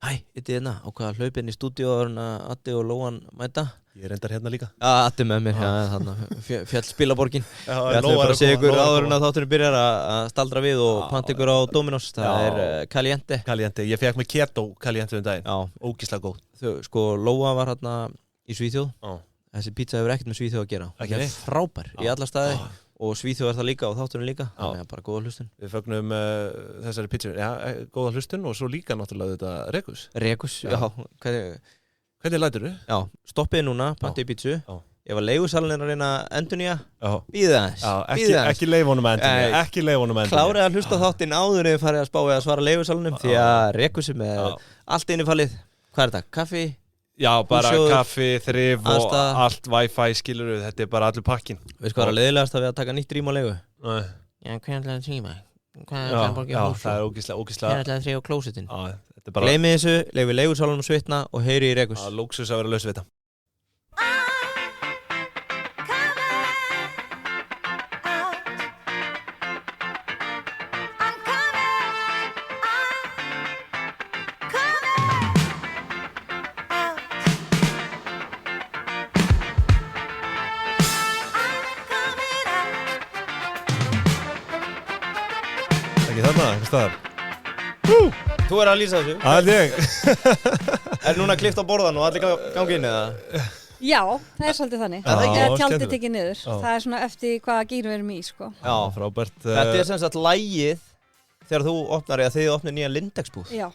Hæ, þetta hérna, ákvaða hlaupin í stúdíu og Addi og Lóan mæta. Ég reyndar hérna líka. Addi með mér, fjall spilaborgin. Já, Við ætlum bara að segja ykkur áður en að þátturinn byrjar að staldra við og panta ykkur á Dominos. Það Caliente. Caliente, ég fekk með Keto Caliente daginn. Já. Ógeðslega góð. Sko, Lóa var hérna í Svíþjóð. Já. Þessi pizza hefur ekkert með Svíþjóð að gera. Ekki neitt. Frábær í alla staði. Og Svíþjóð það líka og þátturinn líka. Þannig að bara góða hlustun. Við fögnum þessari pizza, góða hlustun og svo líka náttúrulega þetta Rekus. Já. Hvernig lætur þú? Já, stoppið núna, pantið pizzu. Já. Ef að leigusalinn að reyna að endurnýja, bíða aðeins. Já, ekki leyfa honum að endurnýja, ekki leyfa honum að endurnýja. Klárið að hlusta þáttinn áður ef farið að spá eða svara leigusalinum því að Rekus með allt innifallið. Hvað er þetta? Kaffi? Já, bara húsjóður, kaffi, þrif og allt Wi-Fi skilur við, þetta er bara allur pakkin. Veist hvað er að leiðilegast að við að taka nýtt rým á leigu? Nei. Já, hvað er alltaf að tíma? Hvað er að borga hús? Það er ógeðslega. Hvað er alltaf að þrjá klósitinn? Já, þetta er bara... Gleymið þessu, leifið leigusalanum svitna og heyri í Rekus. Það er lúksus að vera laus við þetta. Þú er að lýsa þessu. Það er ég. Er núna klift á borðan og allir gangi inn eða? Já, það er svolítið þannig. Já, tjaldið tekið niður. Það er svona eftir hvaða gíru við erum í, sko. Já, frábært. Þetta er sem sagt lagið þegar þú opnar eða þið opnir nýja Lindex-búð. Já.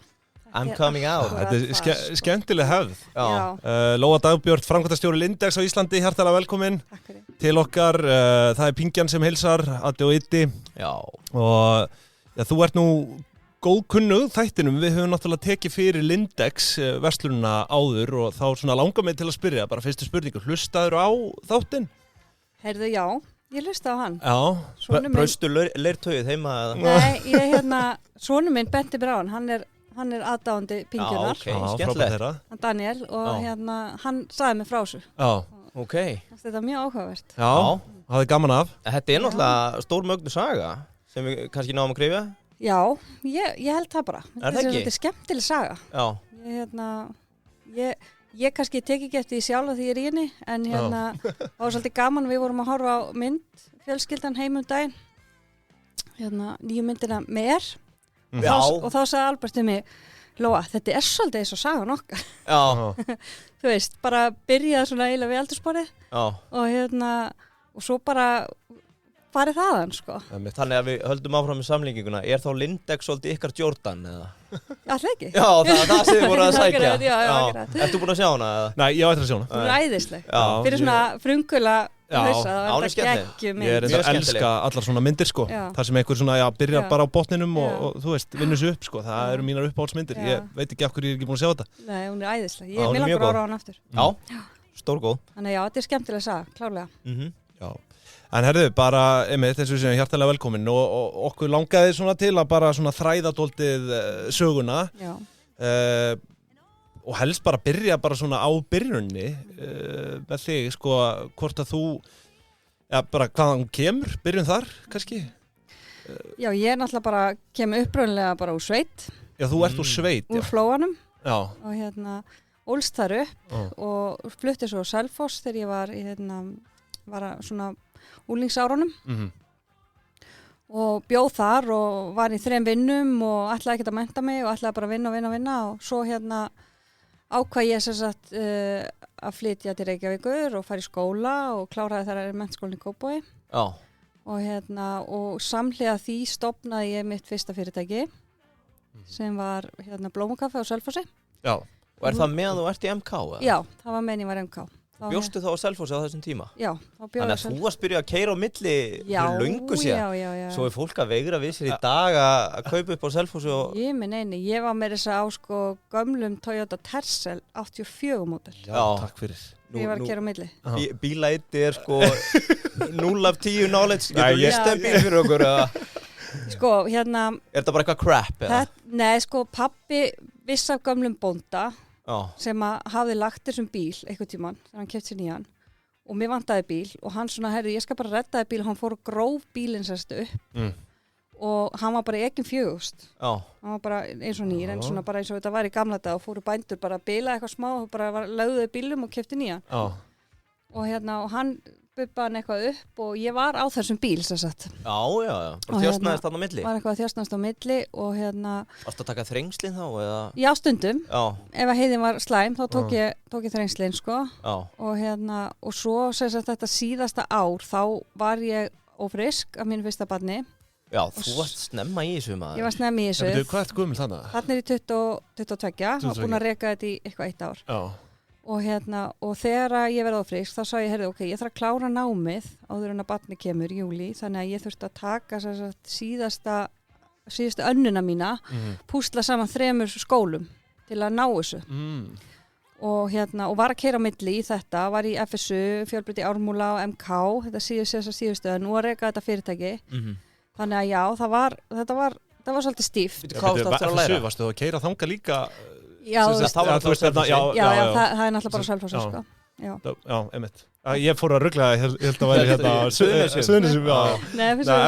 I'm coming out. Þetta er skemmtileg hefð. Já. Lóa Dagbjört, framkvæmdastjóri Lindex á Íslandi, hjartalega velkomin til okkar. Það er Pingjan sem heilsar, Addi og Iddi. Já. Og þú ert nú góðkunnug þættinum. Við höfum náttúrulega tekið fyrir Lindex verslunina áður og þá svona langar mig til að spyrja, bara fyrstu spurningu, hlustaður á þáttinn? Heyrðu, já, ég hlusta á hann. Já. Braustu leirtauið heima eða? Nei, sonur minn benti mér á hann er aðdáandi Pingjunar. Já, ok, skemmtilegt. Hann Daniel og hann sagði mig frá þessu. Já. Ok. Þetta er mjög áhugavert. Já, það er gaman af. Þetta er náttúrulega stór mögnu saga sem við kannski náum að krifja. Já, ég held það bara. Er það ekki? Þetta er skemmtileg saga. Já. Ég kannski tek ekki eftir því sjálf að því ég er í henni, en það var svolítið gaman, við vorum að horfa á mynd, fjölskyldan heim daginn, nýju myndina Mer, og þá sagði Albert um mig, Lóa, þetta er svolítið eins og sagan okkar. Já. Þú veist, bara byrjaði svona eiginlega við eldhúsborðið og svo bara farið þaðan, sko. Þannig að við höldum áfram með samlíkinguna. Er þá Lindex svolítið ykkar Jordan, eða? Alltaf ekki. Já, það sem þið voru að sækja. Já. Ertu búin að sjá hana, eða? Nei, ég á eftir að sjá hana. Hún er æðisleg. Fyrir svona frumkvöla hausa, hún er skemmtileg. Ég er að elska allar svona myndir, sko. Það sem einhver svona, byrjar bara á botninum og þú veist, vinnur sig upp, sko. Það eru mínar uppáhaldsmyndir. Ég veit ekki af hverju ég er ekki búin að sjá þetta. Nei, hún er æðisleg. Ég vil langar ára á hana aftur. Já, stórgóð. Þannig já, þetta er skemmtileg saga, klárlega. Já. En herðu, bara, eins og sem hjartalega velkomin og okkur langaði svona til að bara svona þræða dálítið söguna. Já. Og helst bara byrja bara svona á byrjunni með þig, sko, hvort að þú, bara hvaðan kemur, byrjun þar, kannski? Já, ég er náttúrulega bara, kemur upprunlega bara úr sveit. Já, þú ert úr sveit, úr Flóanum. Já. Og ólst þar upp og flutti svo á Selfoss þegar ég var var svona úlingsárunum og bjóð þar og var í 3 vinnum og ætlaði ekki að mennta mig og ætlaði bara að vinna og svo ákvað ég sem sagt að flytja til Reykjavíkur og fara í skóla og kláraði þar menntaskólann í Kópavogi. Já. Og samhliða því stofnaði ég mitt fyrsta fyrirtæki sem var Blómukaffi á Selfossi. Já. Og er það meðan þú ert í MK? Eða? Já, það var meðan ég var MK. Bjóstu þá á Selfossi á þessum tíma? Já, þá bjóði Þannig að þú varst byrjuð að keyra á milli fyrir löngu síðan. Já. Svo er fólk að veigra við sér í dag að kaupa upp á Selfossi og... Ég var með þess að á gömlum Toyota Tercel 84 módel. Já, takk fyrir. Ég var að keyra á milli. Bílaiti er 0 af 10 knowledge. Getur listaði bíl fyrir okkur eða? Er þetta bara eitthvað crap eða? Nei, pappi viss af gömlum bónda sem hafði lagt þessum bíl einhvern tímann þegar hann keypti sér nýjan og mér vantaði bíl og hann svona, ég skal bara redda þér bíl og hann fór og gróf bílinn sérst upp og hann var bara ekinn 4.000. Já. Hann var bara eins og nýr, en svona bara eins og þetta var í gamla dag og fóru bændur bara að bila eitthvað smá og bara lögðuði bílum og keypti nýjan. Og og hann bubbaði hann eitthvað upp og ég var á þessum bíl sem sagt. Já, bara þjóstnaðist þarna á milli. Var eitthvað að þjóstnaðist á milli og Varstu að taka þrengslin þá eða? Já, stundum. Já. Ef að heiðin var slæm þá tók ég þrengslin sko. Já. Og svo sem sagt þetta síðasta ár þá var ég ófrisk af mínu fyrsta barni. Já, þú varst snemma í þessu maður. Ég var snemma í þessu. Hvað ert gömul þannig? Þarna er ég 22 og búin að reka þetta í eitthvað 1 ár. Já. Og þegar ég verði ófrisk þá sá ég, ok, ég þarf að klára námið áður en að barni kemur í júlí, þannig að ég þurfti að taka síðustu önnuna mína, púsla saman 3 skólum til að ná þessu. Og var að keyra á milli í þetta, var í FSU, Fjölbraut í Ármúla og MK, þetta síðustu önn og að reka þetta fyrirtæki. Þannig að já, þetta var svolítið stíft. Hvað varstu aftur að læra? Varstu þú að keyra þanga líka? Já, það er náttúrulega bara Selfossi, sko. Já, einmitt. Ég fór að rugla, ég held að væri Suðurnesjum,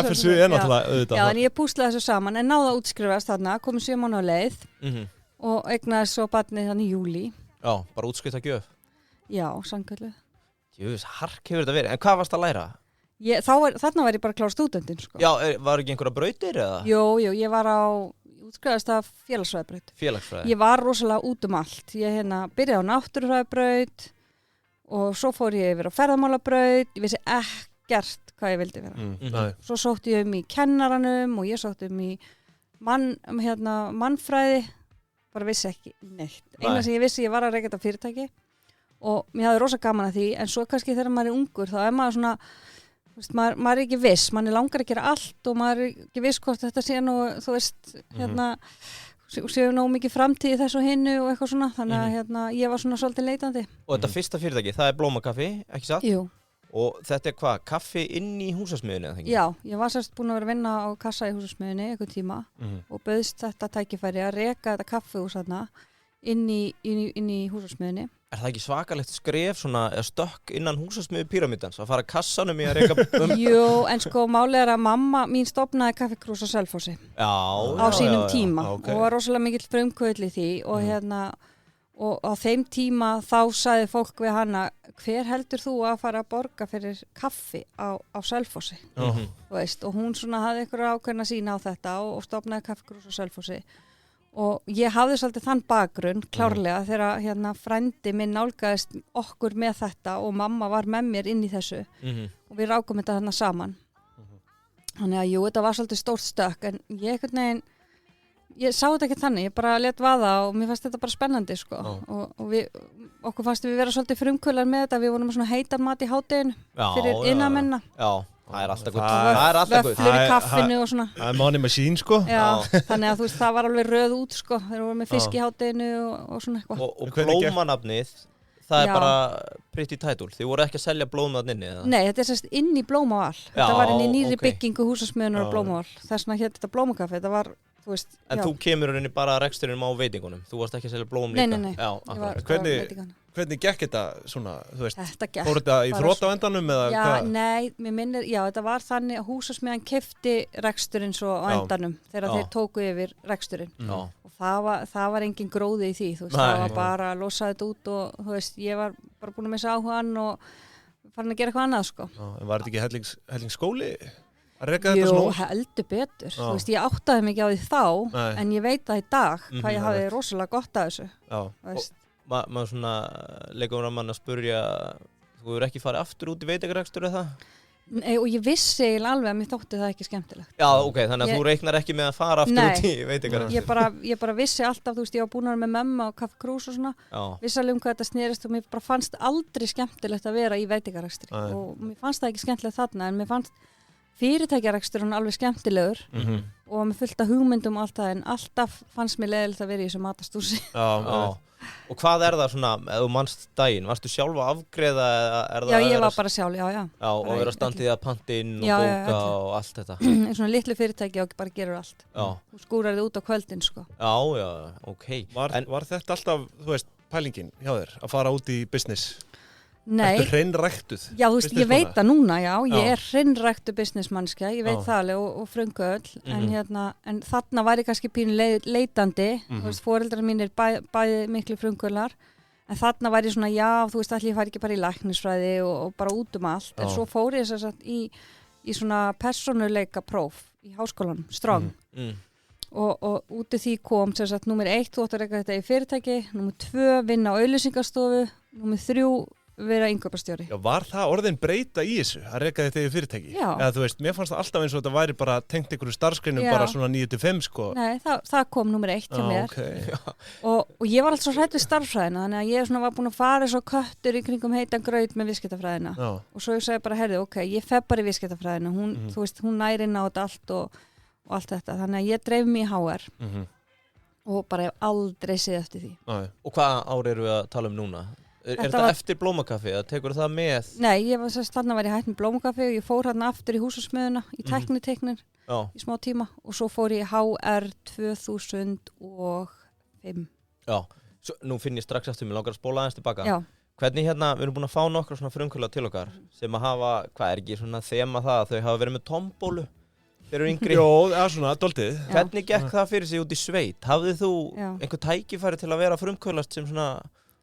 FSU er náttúrulega auðvitað. Já, en ég púslaði þessu saman, en náði að útskrifast þarna, komið 7 mánuði á leið og eignaði svo barnið þannig í júlí. Já, bara útskrift að gjöf. Já, sannkölluð. Jöfus, hark hefur þetta verið. En hvað varst að læra? Þarna var ég bara klára stúdentinn, sko. Já, var ekki einhverja brautir eða? Jú, ég var útskrifaðist af félagsfræðibraut. Félagsfræði? Ég var rosalega út allt. Ég byrjaði á náttúrufræðibraut og svo fór ég yfir á ferðamálabraut. Ég vissi ekkert hvað ég vildi vera. Svo sótti ég í kennaranum og ég sótti í mannfræði. Bara vissi ekki neitt. Eina sem ég vissi, ég var að reka þetta fyrirtæki og mér hafði rosa gaman að því, en svo kannski þegar maður er ungur þá er maður svona, maður er ekki viss, maður langar að gera allt og maður er ekki viss hvort þetta sé nú, þú veist, séu nóg mikið framtíð í þessu og hinnu og eitthvað svona, þannig að ég var svona svolítið leitandi. Og þetta fyrsta fyrirtæki, það er Blómakaffi, ekki satt? Jú. Og þetta er hvað, kaffi inn í húsasmiðunni, eða ekki? Já, ég var sérst búin að vera að vinna á kassa í húsasmiðunni einhvern tíma og bauðst þetta tækifæri að reka þetta kaffihús þarna inn í húsasmiðunni. Er það ekki svakalegt skref svona stökk innan húsasmiðu píramídans að fara kassanum í að reka Jú, en sko málið er að mamma mín stofnaði kaffikrús á Selfossi á sínum tíma og var rosalega mikill frumkvöðl í því og á þeim tíma þá sagði fólk við hana, hver heldur þú að fara að borga fyrir kaffi á Selfossi? Og hún svona hafði einhverja ákveðna sína á þetta og stofnaði kaffikrús á Selfossi. Og ég hafði svolítið þann bakgrunn klárlega þegar frændi minn nálgaðist okkur með þetta og mamma var með mér inn í þessu og við rákum þetta þarna saman. Þannig að jú, þetta var svolítið stórt stökk en ég sá þetta ekki þannig, ég bara let vaða og mér fannst þetta bara spennandi sko. Og okkur fannst við vera svolítið frumkvölar með þetta, við vorum með svona heitan mat í hádeginu fyrir innamenna. Já. Það er alltaf gutt. Vöfflur í kaffinu og svona. Það er money machine sko. Já, þannig að þú veist, það var alveg röð út sko. Þeir voru með fisk í hádeginu og svona eitthvað. Og blómanafnið, það er bara pretty title. Þið voru ekki að selja blómað inni eða? Nei, þetta er sérst inn í Blómavall. Þetta var inn í nýri byggingu húsasmiðunar á Blómavall. Þess vegna hétt þetta Blómakaffi. Þetta var, þú veist, En þú kemur henni bara reksturinn á veitingunum. Þú varst ekki að selja blóm líka. Nei. Hvernig gekk þetta svona, þú veist, fór þetta í þrot á endanum eða hvað? Nei, mér minnir, þetta var þannig að húsasmiðan keypti reksturinn svo á endanum þegar þeir tóku yfir reksturinn og það var engin gróði í því, þú veist, það var bara að losa þetta út og þú veist, ég var bara búin að missa áhugann og farin að gera eitthvað annað sko. En var þetta ekki hellingsskóli að reka þetta svona? Jú, heldur betur, þú veist, ég áttaði mikið á því þá en ég veit það í dag hvað ég hafi rosalega gott af þessu. Maður svona leikur að mann að spurja, þú hefur ekki farið aftur út í veitingarekstur eða það? Nei, og ég vissi eiginlega alveg að mér þótti það ekki skemmtilegt. Já, ok, þannig að þú reiknar ekki með að fara aftur út í veitingarekstur. Ég bara vissi alltaf, þú veist, ég var búin að vera með mömmu á Kaffi Krús og svona, vissi alveg hvað þetta snerist og mér bara fannst aldrei skemmtilegt að vera í veitingarekstri og mér fannst það ekki skemmtilegt þarna en mér fannst fyrirtækjareksturinn alveg skemmtilegur og með fullt af hugmyndum og allt það en alltaf fannst mér leiðilegt að vera í þessu matastúsi. Og hvað er það svona, ef þú manst daginn, varstu sjálf að afgreiða eða Já, ég var bara sjálf, já. Já, og vera standið að panta inn og bóka og allt þetta. Svona litlu fyrirtæki og bara gerur allt. Já. Þú skúrar þið út á kvöldin, sko. Já, ok. Var þetta alltaf, þú veist, pælingin hjá þér, að fara út í business? Nei. Ertu hreinræktuð? Já, þú veist, ég veit það núna, já. Ég er hreinræktuð businessmannskja, ég veit það alveg og frumkvöld, en þarna var ég kannski pínu leitandi, þú veist, foreldrar mínir bæði miklu frumkvöldar, en þarna var ég svona, já, þú veist, allir ég fari ekki bara í læknisfræði og bara út allt, en svo fór ég þess að í svona persónuleika próf í háskólanum, Strong. Og út af því kom sem sagt númer 1, þú átt að reka þetta í fyrirtæki, númer 2, vinna á auglýsingastofu, númer 3, vera innkaupastjóri. Já, var það orðin breyta í þessu að reka þetta í fyrirtæki? Já. Eða þú veist, mér fannst það alltaf eins og þetta væri bara tengt einhverju starfsgreinum bara svona 9-5 sko. Nei, það kom númer 1 hjá mér. Okay. Og ég var alltaf svo hrædd við starffræðina, þannig að ég svona var búin að fara svo köttur í kringum heitan graut með viðskiptafræðina. Og svo ég sagði bara, herðu, ok, ég fer bara í viðskiptafræðina, þú veist, hún næri inn á þetta allt og allt þetta, þannig að ég dreif mig í HR og bara hef aldrei séð eftir því. Og hvaða ár eru við að tala um núna? Er þetta eftir Blómakaffi eða tekur það með? Nei, ég var þarna var ég hætt með Blómakaffi og ég fór hérna aftur í húsasmiðuna í tækniteknir í smá tíma og svo fór ég HR 2005. Já, svo, nú finn ég strax eftir mig langar að spóla aðeins tilbaka. Já. Hvernig hérna, við erum búin að fá nokkra svona frumkvöldar til okkar sem að hafa, hvað er ekki svona þema það að þau hafa verið með tombólu? Þeir eru yngri. Jó, það er svona, doldið. Hvernig gekk það fyrir sig út í sveit? Hafðið þú einhver tækifæri til að vera frumkvöldast sem svona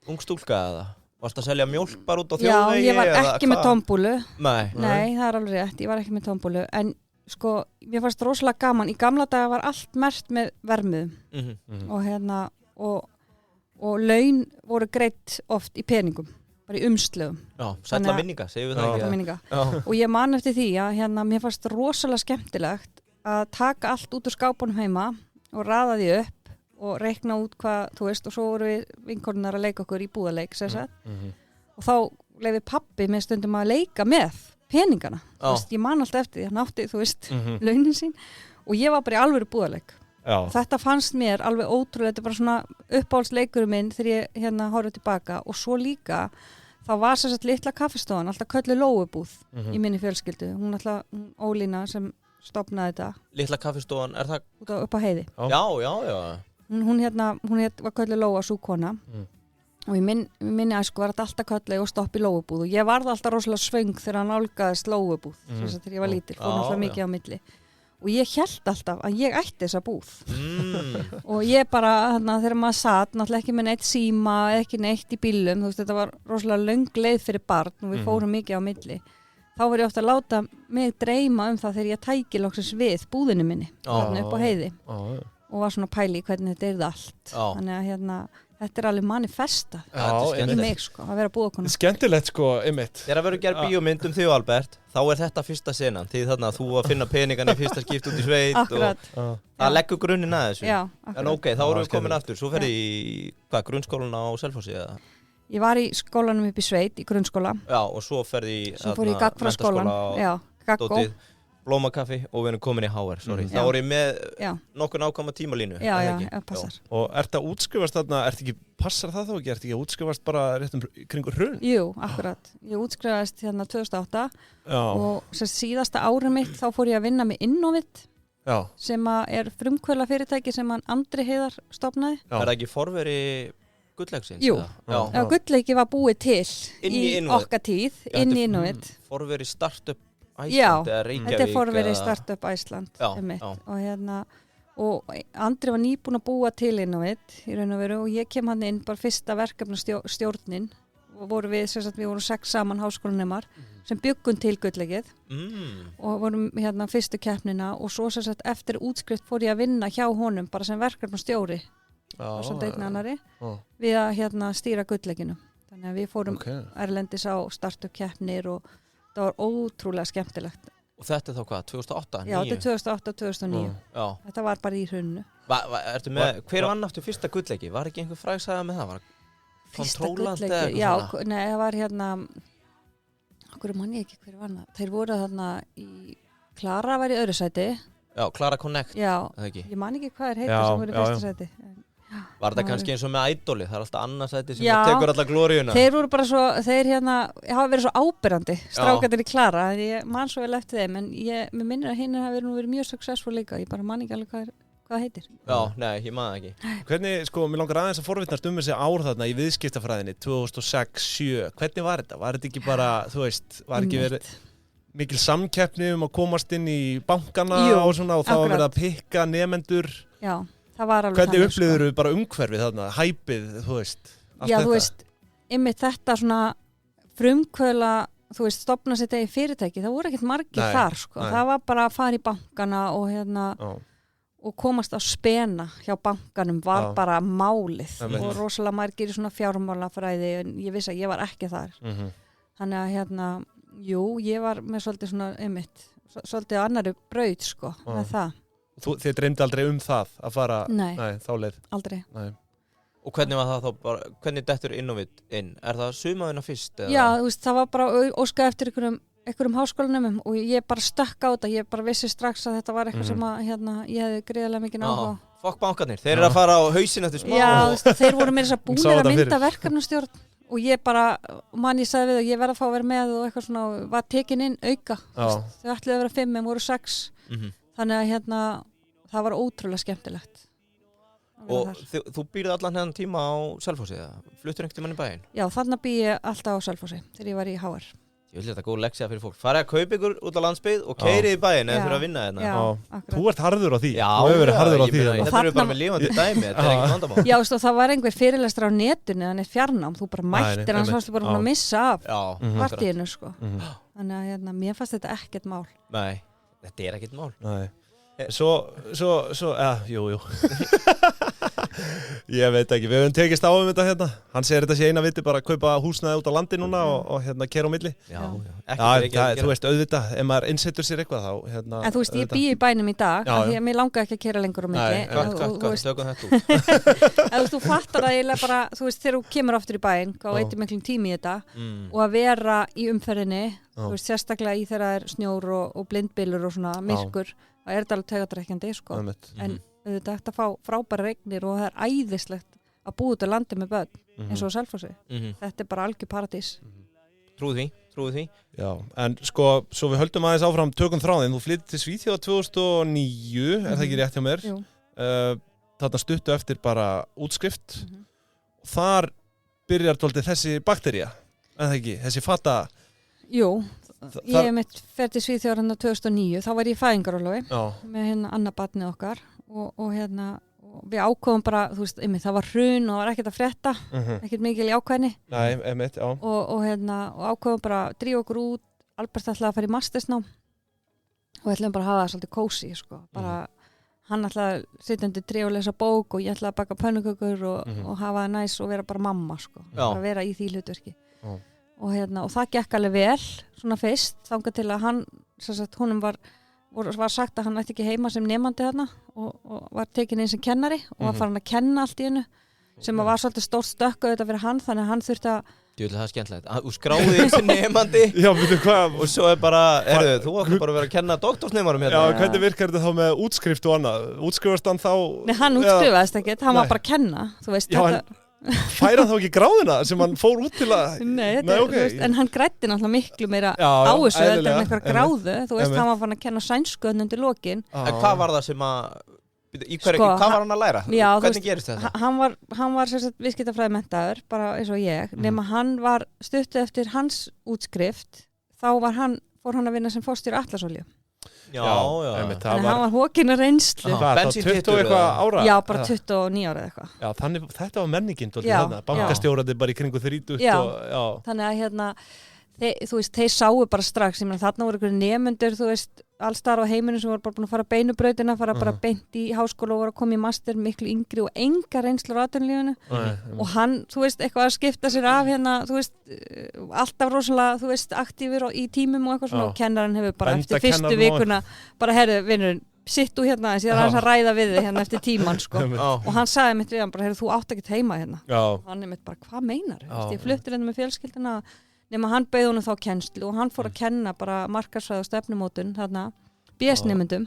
ung stúlka eða? Varst að selja mjólk bara út á þjóðvegi? Já, ég var ekki með tombólu. Nei, það er alveg rétt, ég var ekki með tombólu. En sko, mér fannst rosalega gaman. Í gamla daga var allt merkt með vermuðum. Og hérna, og laun voru greitt oft í peningum. Bara í umslögum. Já, sætla minninga, segjum við það ekki. Sætla minninga. Og ég man eftir því að hérna, mér fannst rosalega skemmtilegt að taka allt út úr skápunum heima og raða því upp og reikna út hvað, þú veist, og svo voru við vinkonurnar að leika okkur í búðarleik, og þá leiði pabbi með stundum að leika með peningana. Þú veist, ég man alltaf eftir því, hann átti, þú veist, launin sín og ég var bara í alvöru búðarleik. Og þetta fannst mér alveg ótrúlega, þetta er bara svona uppáhaldsleikurinn minn þegar ég hérna horfði tilbaka og svo líka þá var sem sagt litla kaffistofan alltaf kölluð Lóubúð í minni fjölskyldu. Hún alltaf Ólína sem stofnaði þetta. Litla kaffistofan, er það? Upp á Heiði. Já. Hún var kölluð Lóa sú kona og í minni æsku var þetta alltaf kölluð og stopp í Lóubúð og ég varð alltaf rosalega svöng þegar hann nálgaðist Lóubúð þegar ég var lítil, fór náttúrulega mikið á milli. Og ég hélt alltaf að ég ætti þessa búð. Og ég bara, þegar maður satt, náttúrulega ekki með neitt síma, ekki neitt í bílum, þú veist, þetta var rosalega löng leið fyrir barn og við fórum mikið á milli. Þá var ég ofta að láta mig dreyma um það þegar ég tæki loksins við búðinu minni, þarna upp á Heiði. Og var svona pæli í hvernig þetta yrði allt. Þannig að hérna, þetta er alveg manifesta í mig, sko, að vera búðakona. Skemmtilegt, sko, einmitt. Þegar að vera gerð bíómynd þig, Albert, þá er þetta fyrsta senan, því þarna að þú að finna peningan í fyrsta skipt út í sveit og það leggur grunninn að þessu. Já, en ok, þá erum við komin aftur, svo ferði í grunnskólan á Selfossi eða? Ég var í skólanum upp í sveit, í grunnskóla. Já, og svo ferði í Gagnfræðaskólan, Gaggó. Blómakaffi og við erum komin í HR, þá voru ég með nokkuð nákvæma tímalínu. Já, passar. Og ert að útskrifast þarna, passar það þá ekki, ert ekki að útskrifast bara rétt kringur hrun? Jú, akkurat. Ég útskrifaðist hérna 2008 og síðasta árið mitt þá fór ég að vinna með Innovit sem er frumkvöla fyrirtæki sem Andri Heiðar stofnaði. Er það ekki forveri Gullleiksins? Jú, Gullleiki var búið til í okkar tíð, inn í Innovit. Forveri startup Æsland, já, þetta er forverið Startup Æsland og hérna og Andri var nýbúin að búa til Innovit í raun og veru og ég kem hann inn bara fyrsta verkefnastjórnin og voru við vorum 6 saman háskólanemar sem byggum til Gullleikið og vorum hérna fyrstu keppnina og svo eftir útskrift fór ég að vinna hjá honum bara sem verkefnastjóri og svo deitna annari við að hérna stýra Gullleikinu þannig að við fórum erlendis á startup keppnir og það var ótrúlega skemmtilegt. Og þetta er þá hvað, 2008? Já, þetta er 2008-2009. Þetta var bara í hrunnu. Hver vann aftur fyrsta Gullleiki? Var ekki einhver frægsaga með það? Fyrsta Gullleiki? Já, nei, það var hérna, okkur mann ég ekki hver vann það. Þeir voru þarna í, Klara var í öðru sæti. Já, Klara Connect. Já, ég man ekki hvað heitir sem voru í fyrsta sæti. Var það kannski eins og með Idoli, það er alltaf annarsæti sem tekur alla glóríuna. Þeir voru bara svo, þeir hérna hafa verið svo áberandi, strákarnir í Klara, ég man svo vel eftir þeim, en mér minnir að hinn hafi verið mjög successful líka, ég bara man ekki alveg hvað heitir. Já, nei, ég maður ekki. Hvernig, sko, mér langar aðeins að forvitnast þessi ár þarna í viðskiptafræðinni 2006-07, hvernig var þetta? Var þetta ekki bara, þú veist, var ekki verið mikil samkeppni að komast inn í bankana og svona og þá að vera að pikka nemendur? Já, það var alveg hvernig upplifður bara umhverfið þarna, hæpið, þú veist, allt já, þetta? þú veist, einmitt þetta svona frumkvöla, þú veist, stofna sitt eigin fyrirtæki, það voru ekkert margir þar, sko. Nei. Það var bara að fara í bankana og og komast á spena hjá bankanum var bara málið og rosalega margir í svona fjármálafræði en ég vissi að ég var ekki þar. Þannig að jú, ég var með svolítið svona einmitt, svolítið annari braut, sko, með það. Þið dreymdi aldrei það að fara þá leið? Aldrei. Nei. Og hvernig var það þá bara, hvernig dettur Innovit inn? Er það sumaðina fyrst? Eða? Já, þú veist, það var bara óskað eftir einhverjum háskólanumum og ég bara stökk á þetta, ég bara vissi strax að þetta var eitthvað sem að ég hefði gríðarlega mikið áhuga. Fokk bankarnir, þeir eru að fara á hausinn eftir smá. Já, þeir voru mér þess að búnir að mynda verkefnastjórn og ég bara, ég sagði við og ég verði að fá að vera með og eitthvað svona, var tekin inn auka. Þau ætluðu að vera 5 en voru 6. Þannig að það var ótrúlega skemmtilegt. Og þú býrði allan hennan tíma á Selfossi eða fluttur einhvern tímann í bæinn? Já, þarna býr ég alltaf á Selfossi þegar ég var í HR. Ég vil þetta góð leksja fyrir fólk. Farið að kaupa ykkur út á landsbyggð og keyrið í bæinn eða þurfa að vinna hérna. Já, þú ert harður á því. Já, þú hefur verið harður á því. Þetta eru bara með lifandi dæmi, þetta ekki vandamál. Já, það var einhver fyrirlestur á netinu en eitt fjarnám, þú bara mættir annars varstu bara að missa af partíinu, sko. Þannig að mér fannst þetta ekkert mál. Nei, þetta er ekkert mál. Nei. Jú. Ég veit ekki, við höfum tekist á þetta hérna. Hann segir þetta sé eina viti bara að kaupa húsnæði út á landi núna og keyra á milli. Já, þú veist auðvitað, ef maður innsetur sér eitthvað þá En þú veist, ég bý í bænum í dag af því að mér langaði ekki að keyra lengur á milli. Tökum þetta út. Þú fattar að ég bara, þú veist, þegar þú kemur aftur í bæinn og eittir miklum tími í þetta og að vera í umferðinni, þú veist, sérstaklega í þegar það er snjór og blindbylur og svona myrkur, það er þetta alveg taugadrekkjandi, sko. En auðvitað eftir að fá frábæra regnir og það er æðislegt að búa út á landi með börn eins og á Selfossi. Þetta er bara algjör paradís. Trúið því. Já, en sko, svo við höldum aðeins áfram tökum þráðinn. Þú flyttir til Svíþjóð 2009, er það ekki rétt hjá mér? Jú. Þarna stuttu eftir bara útskrift. Þar byrjar dálítið þessi baktería, er það ekki? Þessi fata... Jú. Ég fer til Svíþjóðar 2009, þá var ég í fæðingarorlofi með annað barnið okkar og við ákváðum bara, þú veist, það var hrun og var ekkert að frétta, ekkert mikil í ákvæðinni. Nei, einmitt, já. Og ákváðum bara að drífa okkur út, Albert ætlaði að fara í mastersnám og við ætlaðum bara að hafa það svolítið kósí, sko. Bara hann ætlaði að sitja undir tré og lesa bók og ég ætlaði að baka pönnukökur og hafa það næs og vera bara mamma, sko. Bara vera í því hlutverki. Og það gekk alveg vel svona fyrst, þangað til að hann honum var sagt að hann ætti ekki heima sem nemandi þarna og var tekin inn sem kennari og var farin að kenna allt í hennu sem var svolítið stórt stökk auðvitað fyrir hann, þannig að hann þurfti að Djúvill, það er skemmtilegt. Þú skráði þig sem nemandi og svo er bara, þú ætti bara að vera að kenna doktorsnemarum hérna. Já, hvernig virkar þetta þá með útskrift og annað? Útskrifast hann þá? Nei, hann útskrifaðist ekkert, hann var bara að kenna, þú veist. Já, færa þá ekki gráðina sem hann fór út til að... Nei, okay. En hann grætti náttúrulega miklu meira á þessu en einhver gráðu, þú veist, hann var fann að kenna sænsku undir lokin. En hvað var það sem að, hvað var hann að læra? Já, hvernig gerist þetta? Hann var viðskiptafræði menntaður, bara eins og ég, nema hann var stuttu eftir hans útskrift, þá fór hann að vinna sem forstjóri Atlasolíu. Já. Þannig að hann var hókinn að reynslu. Hvað, þá 20 eitthvað ára? Já, bara 29 ára eða eitthvað. Já, þannig, þetta var menningin, bankastjórandi bara í kringu 30 og... Þannig að þú veist, þeir sáu bara strax, ég meina þarna voru einhverjum nemendur, þú veist, alls staðar á heiminu sem voru bara búin að fara beinubrautina, fara bara beint í háskóla og voru að koma í master miklu yngri og enga reynslur á atvinnulífinu og hann, þú veist, eitthvað að skipta sér af hérna, þú veist, alltaf rosalega, þú veist, aktífur í tímum og eitthvað svona og kennarinn hefur bara eftir fyrstu vikuna bara, herru, vinnurinn, sittu hérna ég er aðeins að ræða við þig hérna eftir tíman sko. Og hann sagði mitt við hann bara, herru, þú átt ekkert heima hérna og hann mitt bara, hvað meinar? Ég fluttir hérna með fjölskylduna nema hann bauð honum þá kennslu og hann fór að kenna bara markarsfræði og stefnumótun þarna BS-nemyndum.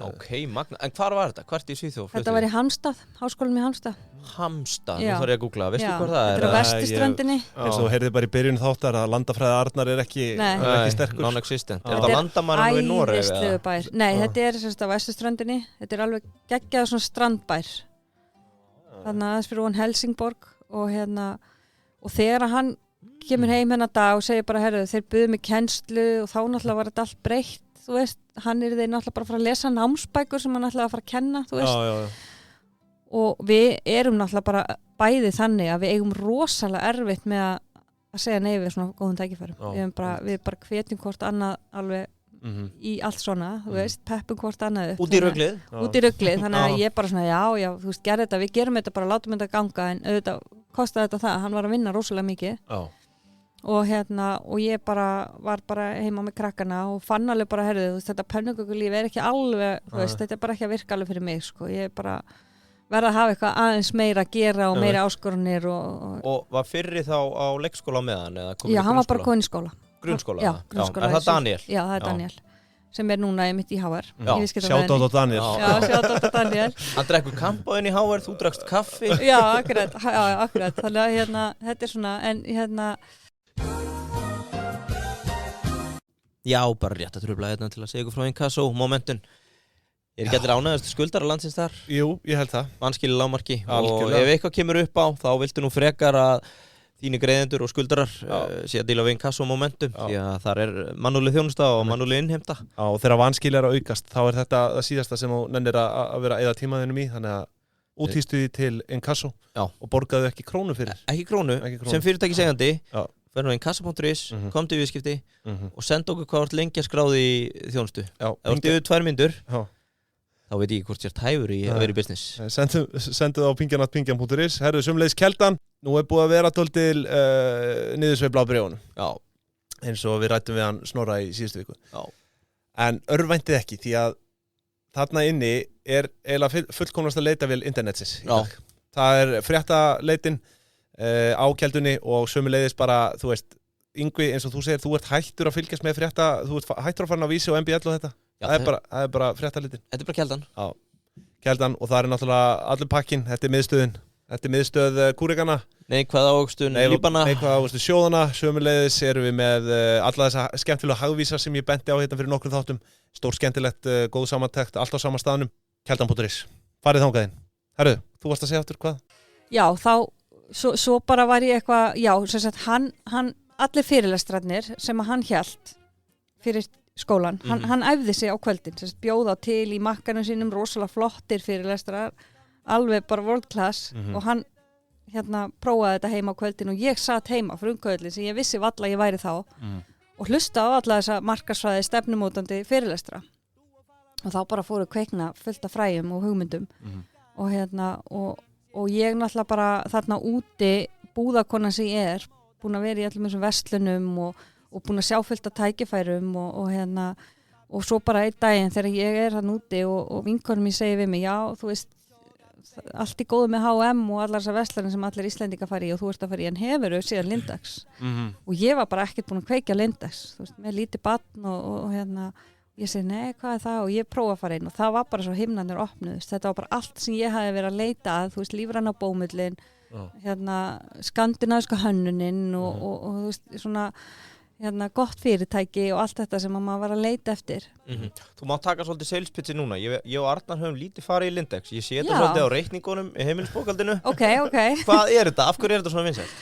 Ok, magna. En hvar var þetta? Hvert í Svíþjóð? Þetta var í Halmstad, háskólanum í Halmstad. Halmstad, Já. nú þarf ég að googla. Veistu hvað það Þetta er á vesturströndinni. Eins og þú heyrði bara í byrjun þáttar að landafræði Arnar er ekki sterkur. Non-existent. Er þetta landamærin við Noreg? Æðislegur bær. Nei, þetta er sem sagt á vesturströndinni. Þetta er alveg geggjað svona strandbær. Þannig aðeins fyrir von Helsingborg og þegar hann kemur heim hennar dag og segir bara, herru, þeir buðu mig kennslu og þá náttúrulega var þetta allt breytt, þú veist, hann er þeir náttúrulega bara að fara að lesa námsbækur sem hann náttúrulega að fara að kenna, þú veist. Já. Og við erum náttúrulega bara bæði þannig að við eigum rosalega erfitt með að segja nei við svona góðum tækifærum. Við bara hvetjum hvort annað alveg í allt svona, þú veist, peppum hvort annað upp. Út í ruglið. Út í ruglið, þannig að ég bara svona, já, þú veist, gerð þetta, við gerum þetta bara, látum þetta ganga, en auðvitað kostaði þetta það, hann var að vinna rosalega mikið. Já. Og ég var bara heima með krakkana og fann alveg bara, herðu, þú veist, þetta pönnukökulíf er ekki alveg, þú veist, þetta er bara ekki að virka alveg fyrir mig, sko, ég bara verða að hafa eitthvað aðeins meira að gera og meira áskorunir og var fyrri þá á leikskóla meðan eða komið í grunnskóla? Já, hann var bara komin í skóla. Grunnskóla? Já, grunnskóla. Er það Daniel? Já, það er Daniel, sem er núna mitt í HR. Sjátt á Daniel. Já, sjátt á Daniel. Hann drekkur kampaðinn í HR, þú drakst kaffi. Já, akkurat, þannig að þetta er svona, en Já, bara rétt að trufla til að segja ykkur frá Inkasso, Momentum. Ég ekki allir ánægðast skuldara landsins þar? Jú, ég held það. Vanskili lágmarki. Og ef eitthvað kemur upp á, þá viltu nú frekar að þínu greiðendur og skuldarar sé að díla við Inkasso og Momentum. Því að þar er mannúðleg þjónusta og mannúðleg innheimta. Já, og þegar vanskili er að aukast, þá er þetta það síðasta sem þú nennir að vera að eyða tímaðinum í. Þannig að útýstu því til Inkasso og borgaðu ekki krónu fyrir. Ekki krónu. Sem fyrirtækisegandi. Verður á Inkasso.is, komdu í viðskipti og senda okkur hvað vart lengi að skráði í þjónustu. Ef þú ert yfir 2 mínútur, þá veit ég hvort sér tæfur í að vera í business. Sendu það á pingjan@pingjan.is. Herðu, sömuleiðis Keldan. Nú er búið að vera tóltil niðursveifla á bréfunum. Já. Eins og við rættum við hann Snorra í síðustu viku. Já. En örvæntið ekki, því að þarna inni er eiginlega fullkomnasta leitavél internetsins í dag. Það er fréttaleitin á Keldunni og sömuleiðis bara, þú veist, Yngvi, eins og þú segir, þú ert hættur að fylgjast með frétta, þú ert hættur að fara á Vísi og MBL og þetta. Já, það er bara fréttalitin. Þetta er bara Keldan. Já, Keldan og það er náttúrulega allur pakkin, þetta er miðstöðin. Þetta er miðstöð kúrikana. Neikvæð ávöxtun líbana. Neikvæð ávöxtun sjóðana. Sömuleiðis erum við með alla þessa skemmtilega hagvísa sem ég benti á hérna fyrir nokkrum þáttum. Stór skemmtilegt, góð samantekt, allt á sama staðnum. Keldan.is. Farið þangað inn. Herru, þú varst að segja aftur hvað? Já, svo bara var ég eitthvað, já, sem sagt, hann allir fyrirlestrarnir sem að hann hélt fyrir skólan, hann æfði sig á kvöldin, sem sagt, bjóða til í makkanum sínum, rosalega flottir fyrirlestrar, alveg bara world class og hann prófaði þetta heima á kvöldin og ég satt heima frumkvöldin sem ég vissi valla ég væri þá og hlusta á alla þessa markarsfræði stefnumótandi fyrirlestra og þá bara fóru kveikna fullt af fræjum og hugmyndum og ég náttúrulega bara þarna úti búðakonan sem ég er búin að vera í allum þessum verslunum og búin að sjá fullt af tækifærum og svo bara einn daginn þegar ég er hann úti og vinkonum ég segi við mig, já þú veist allt í góðu með H&M og allar þessar verslanir sem allir Íslendingar fari í og þú ert að fara í en hefur þau síðan Lindex og ég var bara ekkert búin að kveikja Lindex þú veist, með lítið barn og ég segi, nei, hvað er það? Og ég prófa að fara inn og það var bara svo himnarnir opnuðust. Þetta var bara allt sem ég hafi verið að leita að, þú veist, lífræna bómullin, skandinavíska hönnunin og þú veist, svona, gott fyrirtæki og allt þetta sem maður var að leita eftir. Þú mátt taka svolítið salespitchi núna. Ég og Arnar höfum lítið farið í Lindex. Ég sé þetta svolítið á reikningunum í heimilisbókhaldinu. Ok. Hvað er þetta? Af hverju er þetta svona vinsælt?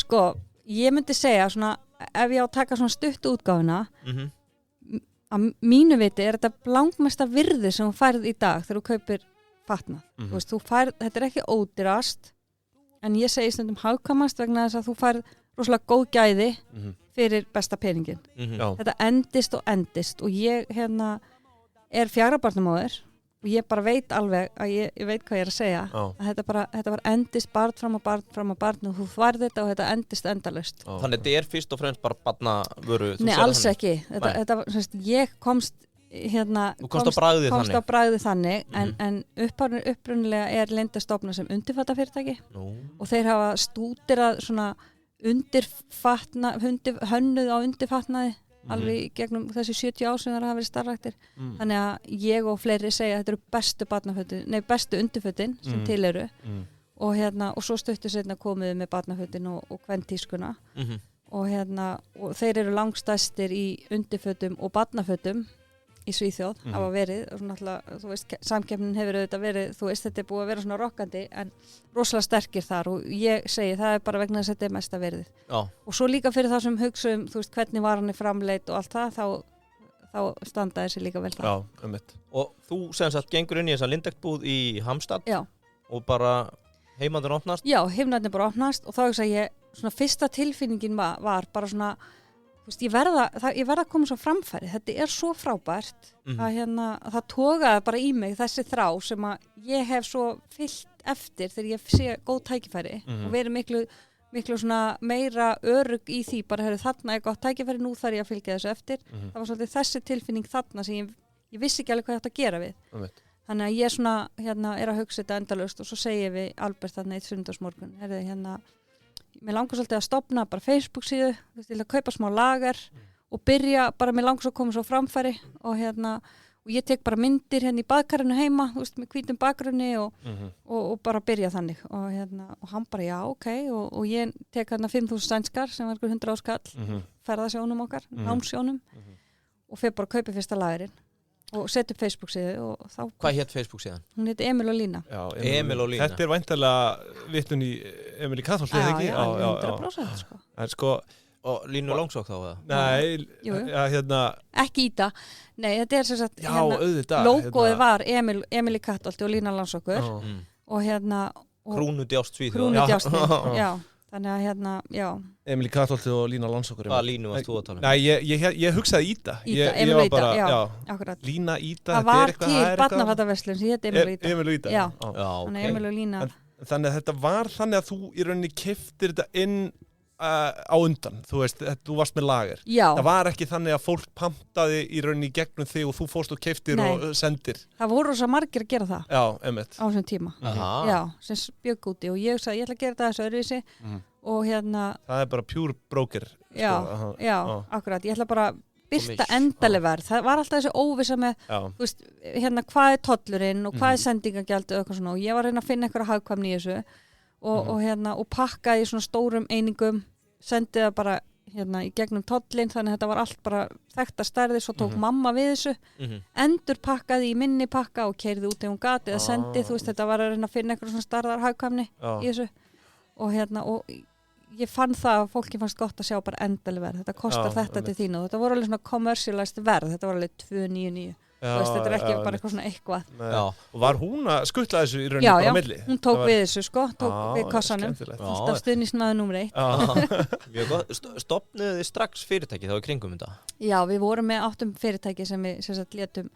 Sko, ég myndi segja svona, ef ég á að taka svona stuttu útgáfuna, að mínu viti er þetta langmesta virði sem þú færð í dag þegar þú kaupir fatnað. Þú veist, þetta er ekki ódýrast en ég segi stundum hagkvæmast vegna þess að þú færð rosalega góð gæði fyrir besta peningin. Þetta endist og ég er 4 barnamóðir og ég bara veit alveg að ég veit hvað ég er að segja að þetta var endist barn fram á barn og þú þværð þetta og þetta endist endalaust. Þannig þetta er fyrst og fremst bara barnavöru? Nei, alls ekki. Ég komst á bragði þannig en upprunnilega er Lindex stofnað sem undirfattafyrirtæki og þeir hafa stúderað svona hönnuð á undirfatnaði alveg í gegnum þessi 70 ár sem það hafa verið starfræktir. Þannig að ég og fleiri segja að þetta eru bestu undirfötin sem til eru og svo stuttu seinna komuðu með barnafötin og kventískuna og þeir eru langstæstir í undirfötum og barnafötum í Svíþjóð hafa verið og náttúrulega, þú veist, samkeppnin hefur auðvitað verið, þú veist, þetta er búið að vera svona rokkandi en rosalega sterkir þar og ég segi það er bara vegna þess að þetta er mesta verðið. Og svo líka fyrir það sem hugsa þú veist, hvernig var hann í framleit og allt það, þá standa þessi líka vel það. Og þú sem sagt gengur inn í þessa Lindex-búð í Hamstad og bara heimandur opnast? Já, heimandur bara opnast og þá hugsa ég, svona fyrsta tilfinningin var bara svona ég verða að koma svo framfæri, þetta er svo frábært að það togaði bara í mig þessi þrá sem að ég hef svo fyllt eftir þegar ég sé góð tækifæri og verið miklu svona meira örugg í því bara þarna er gott tækifæri, nú þarf ég að fylgja þessu eftir. Það var svolítið þessi tilfinning þarna sem ég vissi ekki alveg hvað ég átti að gera við. Þannig að ég svona er að hugsa þetta endalaust og svo segi ég við Albert þarna eitt sunnudagsmorgun, mér langar svolítið að stofna bara Facebook síðu, þú veist, ég vil að kaupa smá lager og byrja bara, mér langar svo að koma svo framfæri og ég tek bara myndir í baðkarinu heima, þú veist, með hvítum bakgrunni og bara byrja þannig og hann bara, já, ok og ég tek 5.000 sænskar sem var 100 áskall, ferðasjónum okkar, námsjónum og fyrir bara að kaupa fyrsta lagerinn og setja upp Facebook síðu og þá... Hvað hétt Facebook síðan? Hún hétt Emil og Lína. Já, Emil og Lína. Þetta er væntanlega vitnun í Emil í Kaþóls, eða ekki? Já, 100% sko. En sko... Og Línu Langsokk þá, eða? Nei, Ekki í það. Nei, þetta er sem sagt... Já, auðvitað. Logoið var Emil í Kaþóls og Lína Langsokkur og Krúnudjást Svíþjóð. Krúnudjást, já. Þannig að já. Emil í Kaþóls og Lína Langsokkur. Hvað Línu varst þú að tala um? Nei, ég hugsaði Ída. Emil og Ída, já, akkurat. Lína, Ída, það var til barnafattaverslun sem hétt Emil og Ída. Emil og Ída. Já, þannig Emil og Lína. Þannig að þetta var þannig að þú í rauninni keyptir þetta inn á undan, þú veist, þú varst með lager. Já. Það var ekki þannig að fólk pantaði í rauninni gegnum þig og þú fórst og keyptir og sendir. Það voru svo margir að gera það. Já, einmitt. Á þessum tíma. Já, sem bjögg úti og ég sagði, ég ætla að gera þetta þessu öðruvísi og Það er bara pure broker. Já, akkurat. Ég ætla bara að birta endaleg verð. Það var alltaf þessi óvissa með, þú veist, hvað er tollurinn og hvað er sendingagjald og eitthvað svona og ég var að reyna að finna einhverja hagkvæmni í þessu og pakkaði í svona stórum einingum, sendi það bara í gegnum tollinn, þannig að þetta var allt bara þekkta stærði, svo tók mamma við þessu, endur pakkaði í minni pakka og keyrði út ef hún gat eða sendi, þú veist, þetta var að reyna að finna einhverja svona stærðar hagkvæmni í þessu og ég fann það að fólki fannst gott að sjá bara endaleg verð, þetta kostar þetta til þín og þetta voru alveg svona commercialized verð, þetta var alveg 299. Þetta er ekki bara eitthvað svona eitthvað. Og var hún að skuttla þessu í rauninni bara á milli? Já, hún tók við þessu tók við kassanum, alltaf stuðningsmaður númer 1. Mjög gott. Stofnuðu þið strax fyrirtæki þá í kringum þetta? Já, við vorum með 8 fyrirtæki sem við létum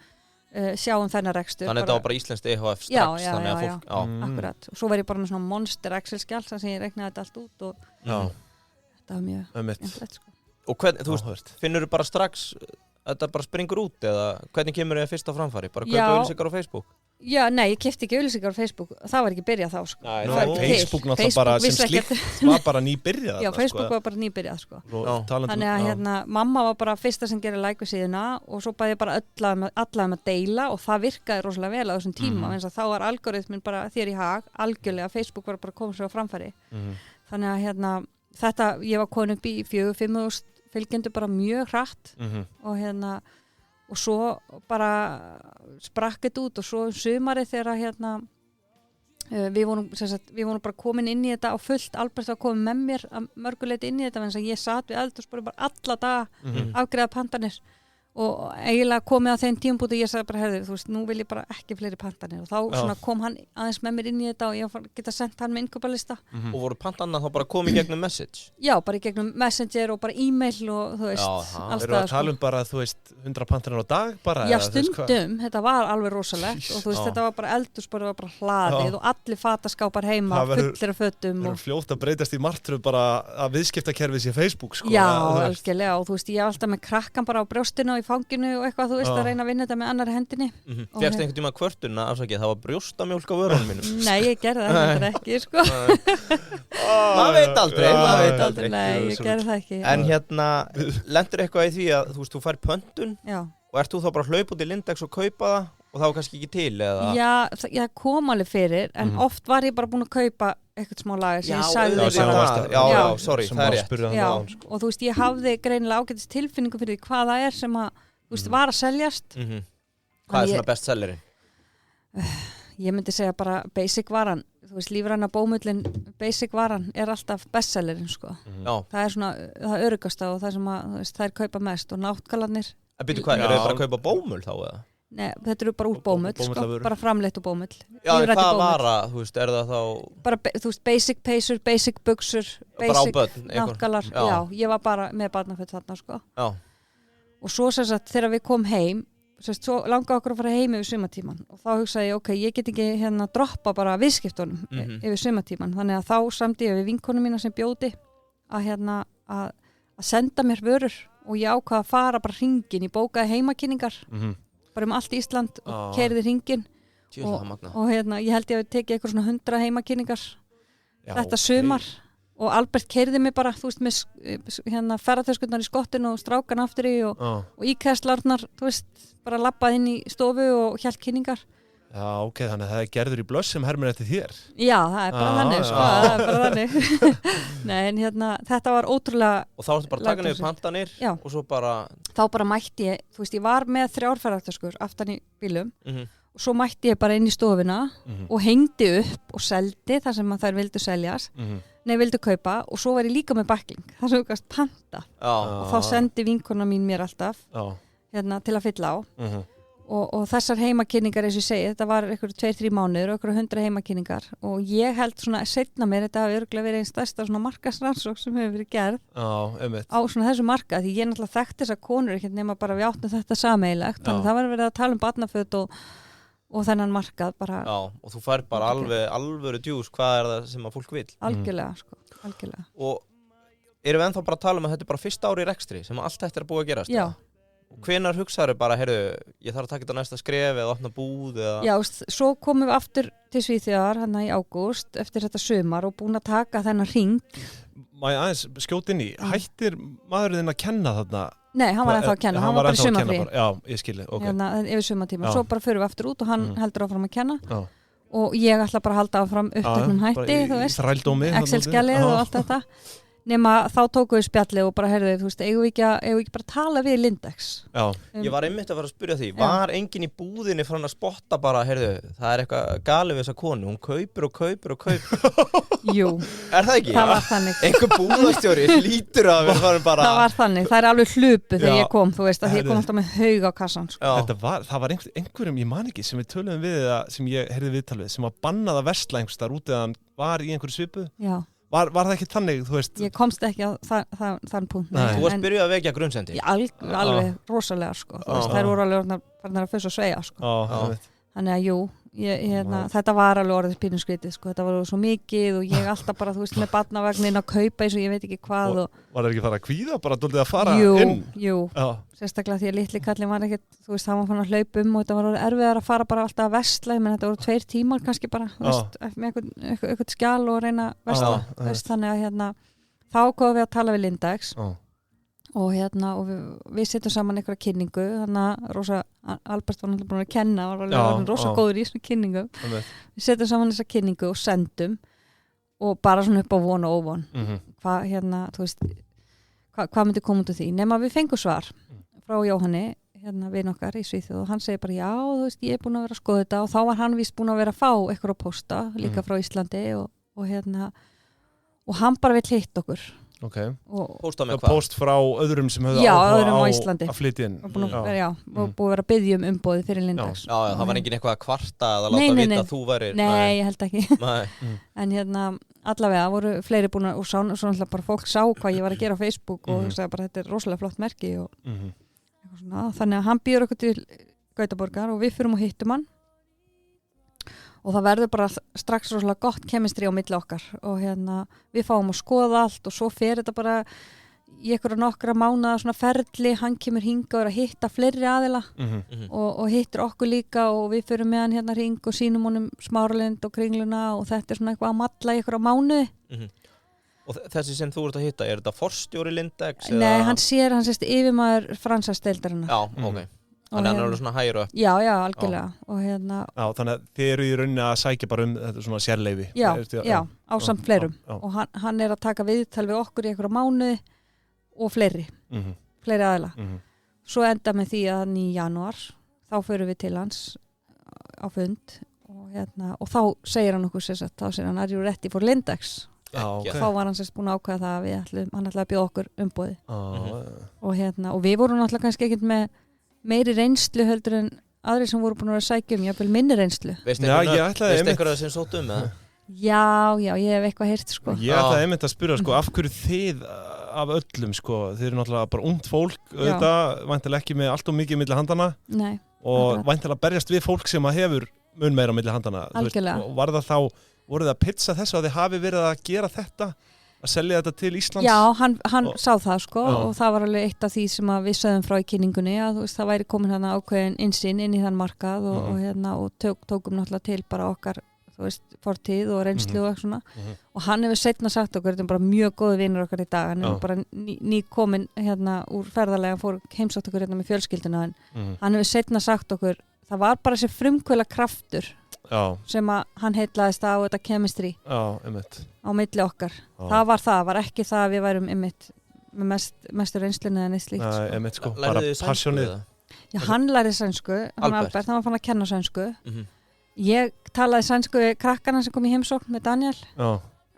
sjá þennan rekstur. Þannig að þetta var bara Íslenskt EHF strax? Já, akkurat. Og svo var ég bara með svona monster Excel-skjal sem ég reiknaði þetta allt út og þetta var mjög einflett sko. Og hvernig, þú veist, finnur þú bara strax þetta bara springur út eða hvernig kemur þið fyrst á framfæri? Bara kaupa auglýsingar á Facebook? Já, nei, ég keypti ekki auglýsingar á Facebook. Það var ekki byrjað þá, sko. Facebook náttúrulega bara sem slíkt var bara nýbyrjað. Já, Facebook var bara nýbyrjað, sko. Þannig að mamma var bara fyrsta sem gerir like við síðuna og svo bæði bara alla að deila og það virkaði rosalega vel á þessum tíma. Þá var algoritminn bara þér í hag, algjörlega. Facebook var bara komið svo á framfæri. Þannig að þetta, ég var komin upp í 4-5 fylgjendur bara mjög hratt og svo bara sprakk þetta út og svo sumarið þegar við vorum bara komin inn í þetta á fullt, Albert var komin með mér að mörguleiti inn í þetta, en ég satt við eldhúsborðið bara alla daga afgreiða pantanir og eiginlega komið á þeim tímabúti ég sagði bara, herðu, þú veist, nú vil ég bara ekki fleiri pantanir og þá svona kom hann aðeins með mér inn í þetta og ég geta sendt hann með innkaupalista. Og voru pantanir þá bara komið gegnum message? Já, bara gegnum messenger og bara e-mail og þú veist, alls það. Eru að tala bara, þú veist, 100 pantanir á dag bara? Já, stundum, þetta var alveg rosalegt og þú veist, þetta var bara eldhúsborðið var bara hlaðið og allir fataskápar heima fullir af fötum. Það eru fljótt að breytast í martru bara að viðskiptakerfið sé Facebook, sko. Já, algjörlega og þú veist, ég var alltaf með krakkan bara á brjóstinu og í fanginu og eitthvað, þú veist, að reyna að vinna þetta með annari hendinni. Fékkstu einhvern tíma kvörtuna, afsakið, það var brjóstamjólk á vörunum mínum? Nei, ég gerði það ekki, sko. Maður veit aldrei. Nei, ég gerði það ekki. En hérna, lendur eitthvað í því að, þú veist, þú fær pöntun og ert þú þá bara að hlaupa út í Lindex og kaupa það og það var kannski ekki til, eða? Já, það kom alveg fyrir, en oft var ég bara búin að kaupa eitthvað smá lager sem ég sagði Já, sorry, það er rétt. Já, og þú veist, ég hafði greinilega ágætis tilfinningu fyrir því hvað það er sem að, þú veist, var að seljast. Hvað er svona bestsellerinn? Ég myndi segja bara basic varan. Þú veist, lífræna bómullin, basic varan er alltaf bestsellerinn, sko. Það er svona, það öruggasta og það sem að, þú veist, þær kaupa mest og náttgalarnir. Bíddu, hvað, eru þið bara að kaupa bómull þá, eða? Nei, þetta eru bara úr bómull, sko, bara framleitt úr bómull. Já, en hvað vara, þú veist, er það þá? Bara, þú veist, basic peysur, basic buxur, basic náttgalar. Já, ég var bara með barnaföt þarna, sko. Já. Og svo sem sagt, þegar við kom heim, svo langaði okkur að fara heim yfir sumartíman og þá hugsaði ég, ok, ég get ekki hérna droppa bara viðskiptunum yfir sumartíman. Þannig að þá samdi ég við vinkonum mína sem bjóti að hérna að senda mér vörur og ég ákvaði að fara bara hringin, ég bókaði heimakynningar bara allt Ísland og keyrði hringin og hérna, ég held ég að tekið eitthvað svona 100 heimakynningar þetta sumar og Albert keyrði mig bara, þú veist, með hérna ferðartöskurnar í skottinu og strákan aftur í og íkæðslarnar, þú veist, bara labbaði inn í stofu og hélt kynningar. Já, ok, þannig að það er gerður í blöss sem hermir eftir þér. Já, það er bara þannig, sko, það er bara þannig. Nei, en hérna, þetta var ótrúlega... Og þá ertu bara að taka niður pantanir og svo bara... Þá bara mætti ég, þú veist, ég var með 3 ferðartöskur aftan í bílum og svo mætti ég bara inn í stofuna og hengdi upp og seldi þar sem þær vildu seljast, vildu kaupa og svo var ég líka með backing, þar sem þú gast panta og þá sendi vinkona mín mér alltaf hérna, til að fylla á. Og þessar heimakynningar, eins og ég segi, þetta var einhverju 2-3 mánuður og einhverju 100 heimakynningar og ég held svona seinna mér, þetta hafi örugglega verið einn stærsta svona markaðsrannsókn sem hefur verið gerð á svona þessu markað, því ég náttúrulega þekkti þessar konur ekkert nema bara við áttum þetta sameigilegt, þannig það var verið að tala um barnaföt og þennan markað bara. Já, og þú fær bara alvöru djús, hvað er það sem að fólk vil? Algjörlega, sko, algjörlega. Og erum við ennþá bara að tala um að þetta er bara fyrsta ári í rekstri sem allt þetta er búið að gerast? Já. Hvenær hugsaðu bara, heyrðu, ég þarf að taka þetta næsta skref eða opna búð eða... Já, svo komum við aftur til Svíþjóðar hann í ágúst eftir þetta sumar og búin að taka þennan hring. Má ég aðeins skjóta inn í, hættir maðurinn að kenna þarna? Nei, hann var ennþá að kenna, hann var bara í sumarfrí. Já, ég skilji, ok. Hérna, yfir sumartíma, svo bara förum við aftur út og hann heldur áfram að kenna. Og ég ætla bara að halda áfram uppteknum hætti, þú veist, Excel-skjalið og allt þetta. Nema þá tókum við spjallið og bara heyrðu, þú veist, eigum við ekki bara að tala við Lindex. Já. Ég var einmitt að fara að spyrja því, var enginn í búðinni frá hann að spotta bara, heyrðu, það er eitthvað galið við þessa konu, hún kaupir og kaupir og kaupir. Jú. Er það ekki? Það var þannig. Einhver búðastjóri lítur að við varum bara... Það var þannig, það er alveg hlupu þegar ég kom, þú veist, að ég kom alltaf með haug á kassan. Sko. Það var einhverjum, ég man ekki, sem við töluðum við, sem ég heyrði viðtal við, sem var bannað að versla einhvers þar út eða hann var í einhverju svipu. Já. Var það ekki þannig, þú veist? Ég komst ekki á þann punkt. Þú varst byrjuð að vekja grunnsendi? Alveg rosalega, sko. Þær voru alveg farnar að fyrst og sveia, sko. Þannig að jú, þetta var alveg orðið pínuskrítið, sko. Þetta var svo mikið og ég alltaf bara, þú veist, með barnavagnin að kaupa eins og ég veit ekki hvað. Var það ekki fara að kvíða, bara dóltið að fara inn? Jú. Sérstaklega því að litli kallinn var ekkert, þú veist, hann var fann að hlaupa og þetta var erfiðar að fara bara alltaf að versla, menn þetta voru 2 tímar kannski bara, þú veist, með eitthvað skjal og reyna að versla, þú veist, þannig að hérna, þá komum við að tala við Lindex og hérna, og við setjum saman einhverja kynningu, þannig að Albert var náttúrulega búin að kenna og var rosa góður í svona kynningu. Við setjum saman þessa kynningu og sendum og bara svona upp á von og óvon. Hvað, hérna, þú veist, hvað myndi koma út af því? Nema við fengum svar frá Jóhanni, hérna vin okkar í Svíþjóð og hann segir bara já, þú veist, ég er búin að vera að skoða þetta og þá var hann víst búin að vera að fá eitthvað að posta líka frá Íslandi og hérna og hann bara vill hitta okkur. Okay. Posta með hvað? Post frá öðrum sem höfðu áhuga á Íslandi að flytja inn. Og búið að vera að biðja umboðið fyrir Lindex. Já, það var engin eitthvað að kvarta eða láta vita að þú værir. Nei, ég held ekki. En hérna, allavega voru fleiri búin að, og svo náttúrulega bara fólk sá hvað ég var að gera á Facebook og sagði bara þetta er rosalega flott merki og svona, þannig að hann býður okkur til Gautaborgar og við fyrum og hittum hann. Og það verður bara strax rosalega gott kemistri á milli okkar og hérna við fáum að skoða allt og svo fer þetta bara í einhverja nokkra mánaða svona ferli, hann kemur hingað og er að hitta fleiri aðila og hittir okkur líka og við förum með hann hérna hring og sýnum honum Smáralind og Kringluna og þetta er svona eitthvað að malla í einhverja mánuði. Og þessi sem þú ert að hitta, er þetta forstjóri Lindex? Nei, hann sést yfirmaður Fransasdeildarinnar. Já, ok. Þannig að hann er alveg svona higher up. Já, algjörlega. Og Já, þannig að þið eru í rauninni að sækja bara þetta svona sérleyfi. Já, ásamt fleirum. Og hann er að taka viðtal við okkur í einhverja mánuði og fleiri aðila. Svo enda með því að hann í janúar, þá förum við til hans á fund og þá segir hann okkur þá segir hann, are you ready for Lindex? Þá var hann búin að ákveða það að hann ætlaði að bjóða okkur umboði. Og við vorum náttúrulega kannski ekkert með meiri reynslu heldur en aðrir sem voru búin að vera sækja jafnvel minni reynslu. Veistu einhverja sem sóttu það? Já, ég hef eitthvað heyrt sko. Ég ætlaði einmitt að spyrja sko, af hverju þið af öllum sko, þið eru náttúrulega bara ungt fólk, auðvitað, væntanlega ekki með allt of mikið milli handana. Nei. Og væntanlega berjast við fólk sem að hefur mun meira milli handana. Algjörlega. Og var það þá, voruð það að pitcha þessu að þið hafi verið að gera þetta? Að selja þetta til Íslands? Já, hann sá það sko og það var alveg eitt af því sem við sögðum frá í kynningunni að það væri komin hérna ákveðin innsýn inn í þann markað og tókum náttúrulega til bara okkar fortíð og reynslu og svona og hann hefur seinna sagt okkur, þetta er bara mjög góði vinur okkar í dag, hann hefur bara nýkomin hérna úr ferðalega, fór heimsótt okkur hérna með fjölskylduna hann hefur seinna sagt okkur, það var bara þessi frumkvöla kraftur sem að hann heitlaðist á þetta chemistry á milli okkar. Það var ekki það að við værum með mestu reynslunni eða neitt slíkt. Sko. Bara passionið. Já, hann lærði sænsku, Albert, hann var fann að kenna sænsku. Ég talaði sænsku við krakkana sem kom í heimsókn með Daniel.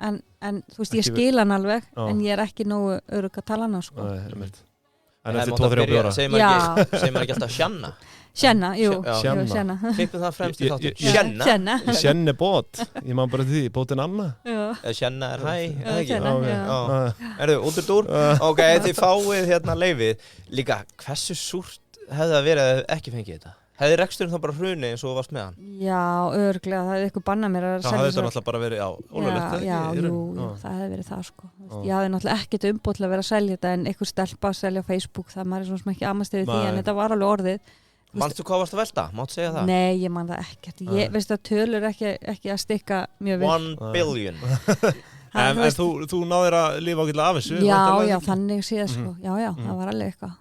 En þú veist, ég skil hann alveg, en ég er ekki nógu örugg að tala hann á sko. En eftir 2-3 ára. Segir maður ekki alltaf Sjanna? Sjenna, jú, Sjenna. Klippum það fremst í þáttu. Sjenna. Sjenna bót, ég man bara því, bótin Anna. Sjenna er hæ, eða ekki? Sjenna, út úr dúr? Ok, þið fáið hérna leyfið. Líka, hversu súrt hefði það verið að ekki fengið þetta? Hefði reksturinn þá bara hrunið eins og þú varst með hann? Já, örglega, það hefði eitthvað bannað mér að selja. Það hefði þetta náttúrulega bara verið ólöglegt. Já, það hefði verið það sko. Ég hafði náttúrulega ekkert umboð til að vera að selja þetta en einhver stelpa að selja á Facebook, það maður er svona sem ekki amast yfir því en þetta var alveg orðið. Manstu hvað varst að velta? Máttu segja það? Nei, ég man það ekkert. Veistu að tölur ekki að stikka mjög vel. 1 billion. En þú náðir að lifa ágætlega af þessu? Já, þannig séð sko. Já, það var alveg eitthvað.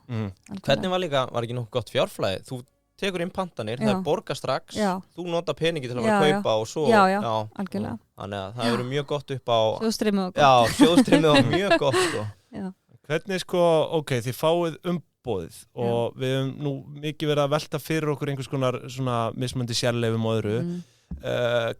Hvernig var ekki nokkuð gott fjárflæði? Þú tekur inn pantanir, það er borga strax, þú nota peningi til að vera að kaupa og svo. Já, algjörlega. Þannig að það verður mjög gott upp á... Sjóðstreymið og gott. Já, sjóðstreymið og mjög gott sko. Hvernig sko, ok, þið fáið umboðið og við hefum nú mikið verið að velta fyrir okkur einhvers konar svona mismöndi sérleifum og öðru.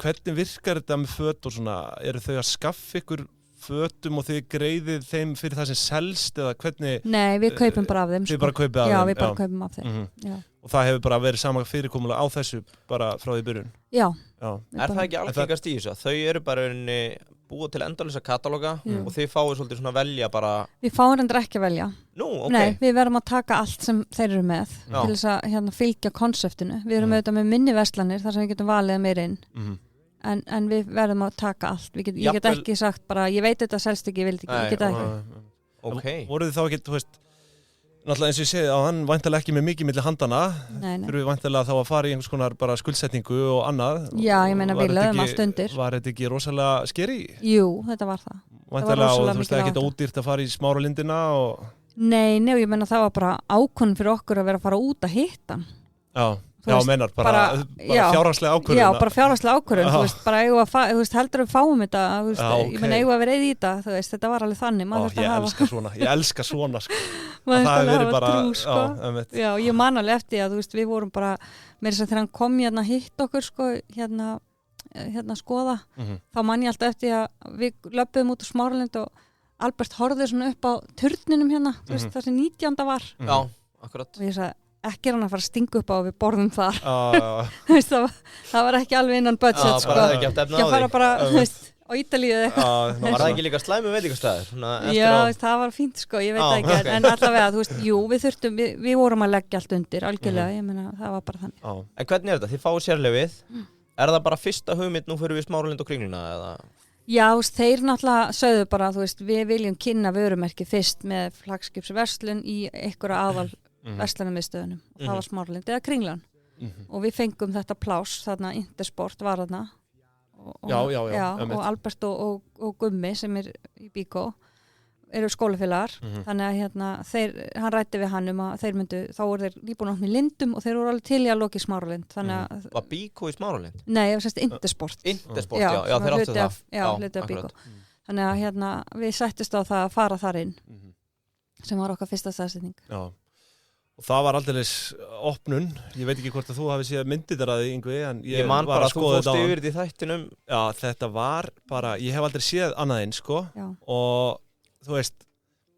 Hvernig virkar þetta með föt og svona, eru þau að skaffa ykkur fötum og þið greiðið þeim fyrir það sem selst eða hvernig? Nei, við kaupum bara af þeim. Þið bara kaupið af þeim? Já, við bara kaupum af þeim. Og það hefur bara verið sama fyrirkomulega á þessu bara frá því byrjun? Já. Er það ekki algengast í þessu? Þau eru bara búið til endalösa katalóga og þið fáið svolítið svona velja bara... Við fáum reyndar ekki að velja. Nú, ok. Nei, við verðum að taka allt sem þeir eru með til þess að fylgja konseptinu. Við erum auðvitað með minni verslanir þar sem við getum valið meira inn. En við verðum að taka allt. Ég get ekki sagt bara, ég veit þetta selst ekki, ég vil ekki, ég get ekki. Ok. Voruð þið þá ekki, þú veist, náttúrulega eins og ég segi að hann væntalega ekki með mikið milli handana. Þurfum við væntalega þá að fara í einhvers konar bara skuldsetningu og annað. Já, ég meina við lögum allt undir. Var þetta ekki rosalega skeri? Jú, þetta var það. Væntalega og þú veist ekki þetta ódýrt að fara í Smáralindina og... Nei, ég meina það var bara ákvörðun fyrir okkur að vera að fara út að hitta hann. Já, meinar, bara fjárhagslega ákvörðun. Já, bara fjárhagslega ákvörðun, þú veist, bara heldur við fáum þetta, ég meina eigum að vera í þetta, þú veist, þetta var alveg þannig. Ég elska svona, sko. Það hefur verið bara, sko. Já, ég man alveg eftir að, þú veist, við vorum bara, með þess að þegar hann kom hérna að hitta okkur, sko, hérna skoða, þá man ég alltaf eftir að við löpum út á Smáralind og Albert horfði svona upp á turninum hérna, þú veist, það sem 19. var. Já, akkurat. Og ég sagði, ekki er hann að fara að stinga upp á að við borðum þar. Það var ekki alveg innan budget, sko. Bara ekki eftir að fara bara, þú veist, á Ítalíu eða eitthvað. Var það ekki líka slæmu veitingastæður? Já, það var fínt, sko, ég veit ekki. En allavega, þú veist, jú, við vorum að leggja allt undir, algjörlega, ég meina, það var bara þannig. En hvernig er þetta? Þið fáið sérleyfið. Er það bara fyrsta hugmynd nú fyrir við Smáralind og Kringluna, eða? Já, þeir náttúrulega sögðu bara, þú veist, við viljum kynna vörumerki fyrst með flaggskipsverslun í einhverja aðal verslunarmiðstöðunum. Það var Smáralind eða Kringlan. Og við fengum þetta pláss, þarna Intersport var þarna. Og Albert og Gummi sem í Bíkó eru skólafélagar. Þannig að hann ræddi við hann að þeir myndu, þá voru þeir nýbúin að opna í Lindum og þeir voru alveg til í að loka í Smáralind. Var Bíkó í Smáralind? Nei, það var sérst Intersport. Intersport, já, þeir áttu það. Já, hluti af Bíkó. Þannig að við sættist á það að fara þar inn sem var okkar fyrsta staðsetning. Já. Og það var aldeilis opnun, ég veit ekki hvort að þú hafi séð myndir þar að því, Yngvi, en ég man bara að þú fórst yfir þetta í þættinum. Já, þetta var bara, ég hef aldrei séð annað eins, og þú veist,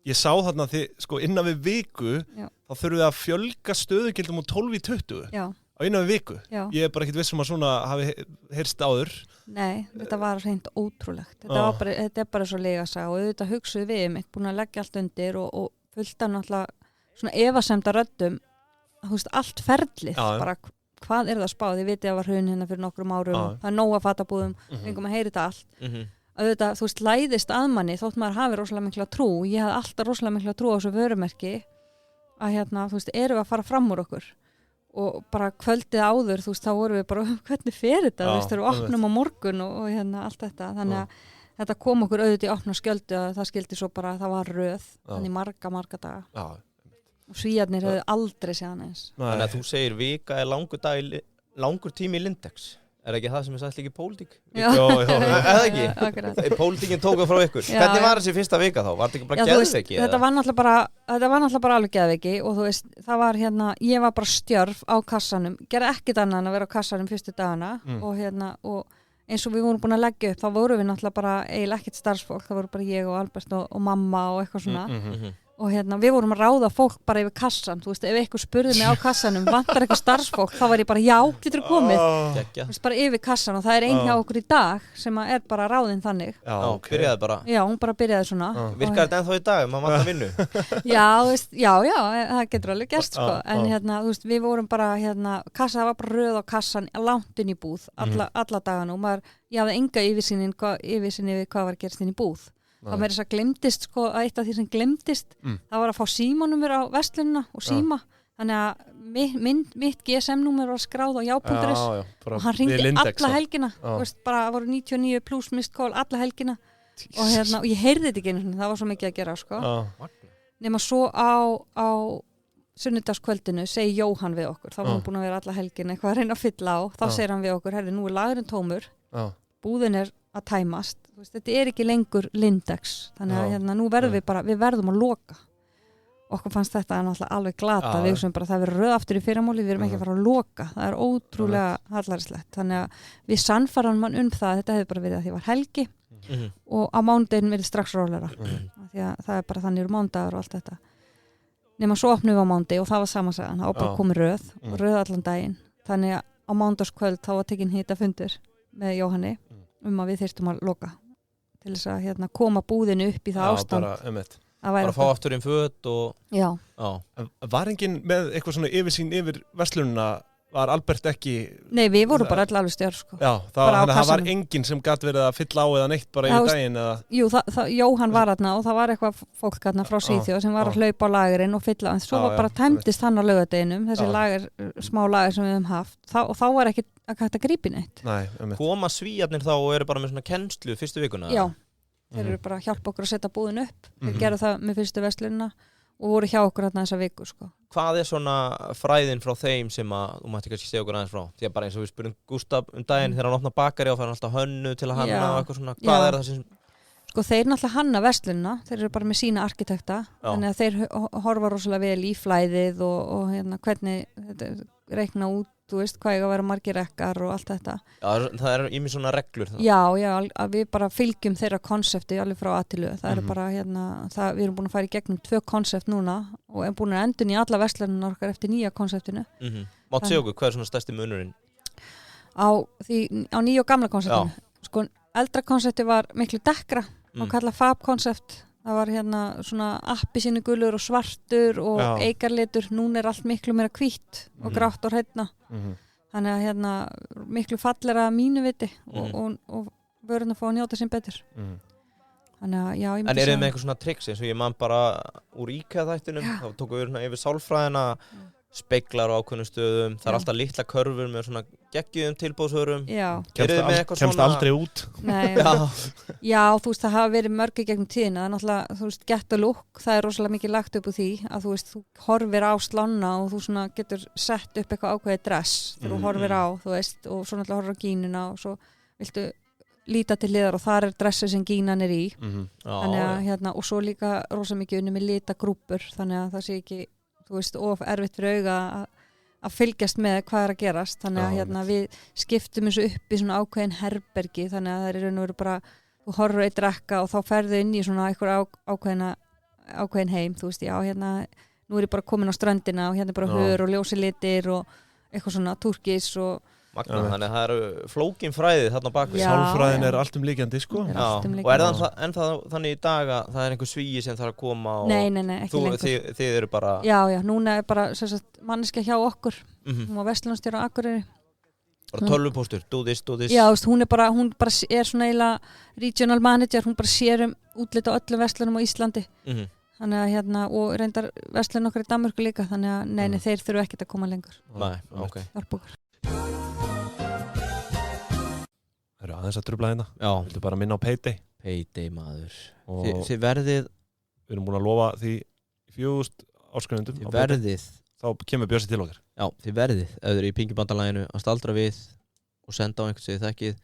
ég sá þarna því, innan við viku, þá þurfum við að fjölga stöðugildum úr 12 í 20 á innan við viku. Já. Ég bara ekkert vissum að svona hafi heyrst áður. Nei, þetta var hreint ótrúlegt. Þetta er bara svo legasaga og auðvitað hugsuðu við mitt, búin að leggja allt undir og fullt af náttúrulega svona efasemda röddum, þú veist, allt ferlið, bara hvað það spáð, ég veit að var hrun hérna fyrir nokkrum árum, það nóg að fatabúðum, fengum að heyri þetta allt. Auðvitað, þú veist, læðist að manni, þótt maður hafi rosalega mikla trú, ég hafði alltaf rosalega mikla trú á þessu vörumerki, að þú veist, erum við að fara fram úr okkur, og bara kvöldið áður, þú veist, þá vorum við bara, hvernig fer þetta, þú veist, þegar við opnum á morgun og allt þetta, þannig að þetta kom okkur auðvitað í opna skjöldu að það skildi svo bara, það var röð, þannig marga daga. Og Svíarnir hefðu aldrei séð hann eins. Þannig að þú segir vika er langur tími í Lindex. Er ekki það sem sagt líka í pólitík? Já. Eða ekki? Pólitíkin tók það frá ykkur. Hvernig var þessi fyrsta vika þá? Var þetta ekki bara geðveiki? Þetta var náttúrulega bara alveg geðveiki og þú veist, það var ég var bara stjörf á kassanum. Gerði ekkert annað en að vera á kassanum fyrstu dagana og eins og við vorum búin að leggja upp, þá vorum við náttúrulega bara eiginlega ekkert starfsfólk. Það voru bara ég og Albert og mamma og eitthvað svona. Og við vorum að ráða fólk bara yfir kassan, þú veist, ef eitthvað spurði mig á kassanum, vantar eitthvað starfsfólk, þá var ég bara, já, getur þú komið, þú veist, bara yfir kassan og það er ein hjá okkur í dag sem er bara ráðinn þannig. Byrjaði bara. Já, hún bara byrjaði svona. Virkar þetta ennþá í dag, maður vantar vinnu? Já, þú veist, já, það getur alveg gerst, sko, en þú veist, við vorum bara, kassa, það var bara röð á kassan, langt inn í búð, alla dagana og ég hafði enga yfirsýn yfir hvað var gerst inn í búð. Það með þess að glemdist, að eitt af því sem glemdist, það var að fá símanúmer á verslunina og síma. Þannig að mitt GSM-númer var skráð á já.is og hann hringdi alla helgina. Veist, bara það voru 99 plus missed call alla helgina. Og ég heyrði þetta ekki einu, það var svo mikið að gera, sko. Nema svo á sunnudagskvöldinu segir Jóhann við okkur, þá var hann búin að vera alla helgina eitthvað að reyna að fylla á. Þá segir hann við okkur, nú er lagurinn tómur, búðin er að tæmast, veist, þetta er ekki lengur Lindex, þannig að nú verðum við verðum að loka. Okkur fannst þetta náttúrulega alveg glata, við hugsaum bara það verður röð aftur í fyrramáli, við erum ekki að fara að loka, það er ótrúlega hallærislegt, þannig að við sannfærum mann það, þetta hefði bara verið að því var helgi og á mánudaginn verið strax rólegra, því að það er bara þannig mánudagur og allt þetta. Nema svo opnum við á mánudegi og það var samansagan, það var bara komið röð allan daginn, þannig að á mánudagskvöld þá var tekin hitafundur með Jóhanni að við þyrftum að loka til þess að koma búðinu upp í það ástand bara fá aftur inn föt og Var enginn með eitthvað svona yfirsýn yfir verslununa, var Albert ekki Nei, við vorum bara alveg stjörf, sko. Já, það var enginn sem gat verið að fylla á eða neitt bara í daginn eða Jú, Jóhann var þarna og það var eitthvað fólk þarna frá Svíþjóð sem var að hlaupa á lagerinn og fylla, en svo var bara tæmdist hann á laugardeginum, þessi smá lager sem við höfum haft og þá var ekki að hægt að grípa neitt. Koma Svíarnir þá og eru bara með svona kennslu fyrstu vikuna? Já, þeir eru bara að hjálpa okkur að setja búðin upp, þeir gerðu það með fyrstu verslunina og voru hjá okkur þarna þessa viku, sko. Hvað er svona fræðin frá þeim sem að, þú mætti kannski segja okkur aðeins frá, því að bara eins og við spurðum Gústaf daginn þegar hann opna bakari og fær alltaf hönnu til að hanna og eitthvað svona, hvað er það sem Sko þeir náttúrulega hanna verslunina, þeir eru bara með sína arkitekta, þannig að þeir horfa rosalega vel í flæðið og hvernig þetta reikna út, þú veist, hvað eiga að vera margir rekkar og allt þetta. Já, það er ímið svona reglur það. Já, að við bara fylgjum þeirra konsepti alveg frá A-til Ö. Það eru bara við erum búin að fara í gegnum 2 konsept núna og erum búin að endun í alla verslunina okkar eftir nýja konseptinu. Mátt segja okkur, hvað er svona stærsti munurinn? Á nýja og gamla konseptinu. Sko, eldra konsepti var miklu dekkra og kallað Fab-konsept. Það var svona appisínugulur og svartur og eikarlitur. Núna er allt miklu meira hvítt og grátt og hreidna. Þannig að miklu fallera mínu viti og vörun að fá að njóta sín betur. Þannig að, já, En eru þið með eitthvað svona tricks eins og ég man bara úr IKEA-þættinum, þá tókum við yfir sálfræðina, speglar á ákveðnum stöðum, það alltaf litla körfur með svona geggjum tilbóðsvörum. Já. Kemst aldrei út. Nei, já, þú veist, það hafa verið mörg í gegnum tíðina, það er náttúrulega, þú veist, Get a Look, það er rosalega mikið lagt upp úr því að þú veist, þú horfir á slána og þú svona getur sett upp eitthvað ákveðið dress þegar þú horfir á, þú veist, og svo náttúrulega horfir á gínuna og svo viltu líta til hliðar og þar er dressið sem gínan er í. Þannig að, og svo líka rosalega mikið unni með litagrúpur, þannig að það sé ekki þú veist, of erfitt fyrir auga að fylgjast með hvað er að gerast þannig að við skiptum þessu upp í svona ákveðin herbergi þannig að það er í raun og veru bara þú horfir eitt rekka og þá ferðu inn í svona eitthvað ákveðin heim þú veist, já, nú er ég bara komin á ströndina og hérna er bara hör og ljósi litir og eitthvað svona turkis og Magna, þannig að það eru flókin fræði þarna bakvið. Sálfræðin er allt líkjandi, sko. Og er það ennþá þannig í dag að það er einhver svíi sem þarf að koma og Nei, ekki lengur. Þið eru bara... Já, núna er bara manneskja hjá okkur. Hún var verslunarstjóri á Akureyri. Bara tölvupóstur, do this. Já, hún bara er svona eiginlega regional manager, hún bara sér útlit á öllum verslunum á Íslandi. Þannig að og reyndar verslun okkar í Danmörku líka, þannig að nei, þeir þurfu ekkert að koma lengur. Nei, ok. Það eru aðeins að trufla hérna. Já. Viltu bara minna á Payday? Payday, maður. Þið verðið... Við erum búin að lofa því 4.000 áskrifendum. Þið verðið... Þá kemur Bjössi til okkar. Já, þið verðið, ef þið eru í Pingjubandalaginu, að staldra við og senda á einhvern sem þið þekkið.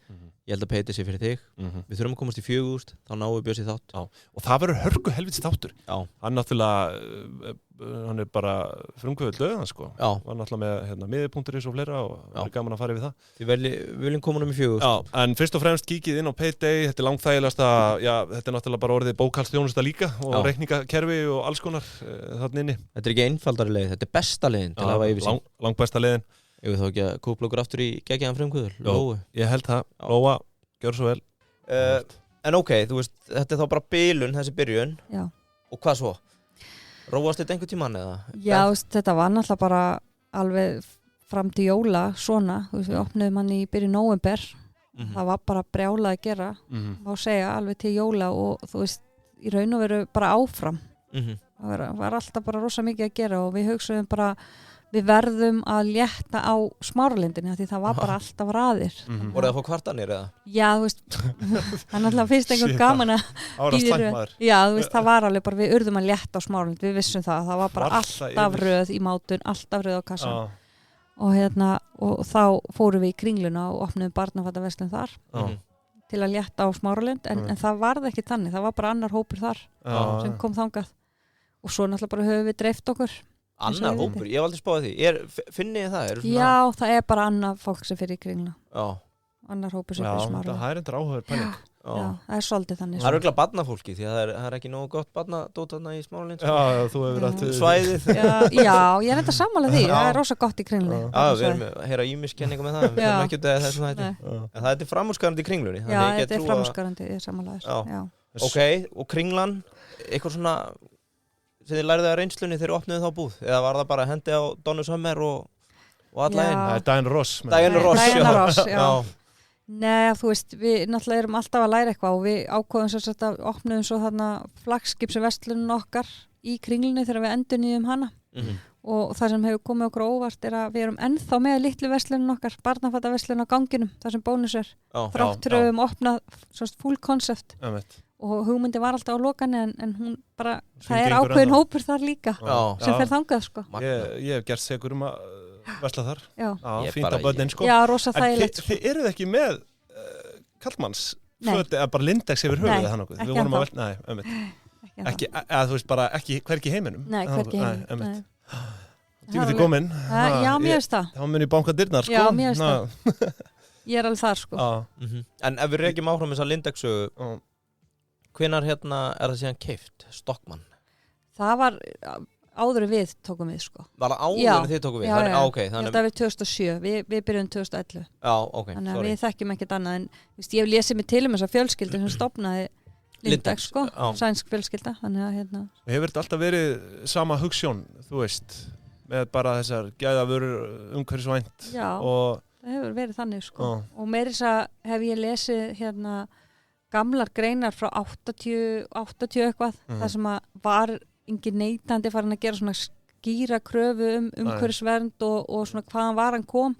Ég held að Payday sé fyrir þig. Við þurfum að komast í 4.000, þá náum við Bjössi þátt. Já, og það verður hörku helvits þáttur. Já. Hann náttúrulega, hann er bara frumkvöðull lögðan, sko. Já. Hann náttúrulega með miði.is og fleira og það er gaman að fara yfir það. Þið viljum koma í 4.000. Já, en fyrst og fremst kíkið inn á Payday, þetta er langþægilegasta, já, þetta er náttúrulega bara orðið bókhaldsþjónusta líka og reikningakerfi og alls konar þarna inni. Þetta er ekki einfaldari leið, þetta er besta leiðin til að hafa yfirsýn. Langbesta leiðin. Ég vil þá ekki að kúpla okkur aftur í geggjaðan frumkvöður, Lóu. Ég held það, Lóa, gjör svo vel. En ok, þú veist, þetta er þá bara bilun, þessi byrjun. Já. Og hvað svo? Róast þetta einhvern tímann eða? Já, þetta var náttúrulega bara alveg fram til jóla, svona. Þú veist, við opnuðum hann í byrjun nóvember. Það var bara brjálað að gera, má segja, alveg til jóla og þú veist, í raun og veru bara áfram. Það var alltaf bara rosa mikið að gera og við hugsaðum bara við verðum að létta á Smáralindinni því það var bara alltaf raðir. Voru það að fá kvartanir eða? Já, þú veist, það er náttúrulega fyrst einhvern gaman að Já, þú veist, það var alveg bara, við urðum að létta á Smáralind, við vissum það var bara alltaf röð í mátun, alltaf röð á kassan. Og þá fórum við í Kringluna og opnuðum barnafattarverslun þar til að létta á Smáralind, en það varð ekki þannig, það var bara annar hópur þar sem kom þangað. Og svo náttúrulega bara höfum við dreift okkur. Annar hópur, ég hef aldrei spáð því. Finnið þið það? Já, það er bara annað fólk sem fyrir í Kringluna. Já. Annar hópur sem fyrir Smáralind. Já, það er endur áhugaður pæling. Já, það er svolítið þannig. Það er örugglega barnafólki því að það er ekki nógu gott barnadót þarna í Smáralind. Já, þú hefur verið að svæðið. Já, ég er enda sammála því. Það er rosa gott í Kringlunni. Já, við erum að heyra ýmiskenninga með það. Við erum ekki út af þessum þætti. En það er framúrskarandi í Kringlunni. Já, þetta er framúrskarandi, ég er sammála. Ok, og Kringlan, eitthvað svona sem þið lærið að reynslunni þegar opnuðu þá búð? Eða var það bara hendi á Donu Summer og alla einn? Það er Diana Ross. Diana Ross, já. Nei, þú veist, við náttúrulega erum alltaf að læra eitthvað og við ákváðum svo að opnuðum svo þarna flaggskipsverslunum okkar í Kringlunni þegar við endurnýjum hana. Og það sem hefur komið okkur óvart er að við erum ennþá með litlu verslunum okkar, barnafattarverslun á ganginum, það sem bónus er. Þráttur höfum opnað full concept. Og hugmyndi var alltaf á lokani en hún bara, það er ákveðin hópur þar líka sem fer þangað, sko. Ég hef gert segur að versla þar. Já. Fínt á börnin, sko. Já, rosa þægilegt. En þið eruð ekki með kallmanns föt eða bara Lindex yfir höfuðið hann okkur? Nei, ekki ennþá. Nei, ekki, eða þú veist bara ekki hvergi í heiminum? Nei, hvergi í heiminum. Tímið þið komin. Já, mér veist það. Þá mun ég banka dyrnar, sko. Já, mér veist það. Ég er alveg þar, sko. En ef við rekjum áfram þessa Lindex-sögu, hvenær er það síðan keypt? Stockmann? Það var áður við tókum við, sko. Var það áður en þið tókum við? Já, þetta var 2007, við byrjum 2011. Já, ok, þannig að við þekkjum ekkert annað en ég hef lesið mig til þessa fjölskyldu sem stofnaði Lindex, sko, sænsk fjölskylda, þannig að Hefur þetta alltaf verið sama hugsjón, þú veist, með bara þessar gæðavörur umhverfisvænt og það hefur verið þannig sko. Og meira þess að hef ég lesið hérna gamlar greinar frá 80 eitthvað, þar sem að var engin neytandi farin að gera svona skýra kröfu umhverfisvernd og svona hvaðan var hann kom,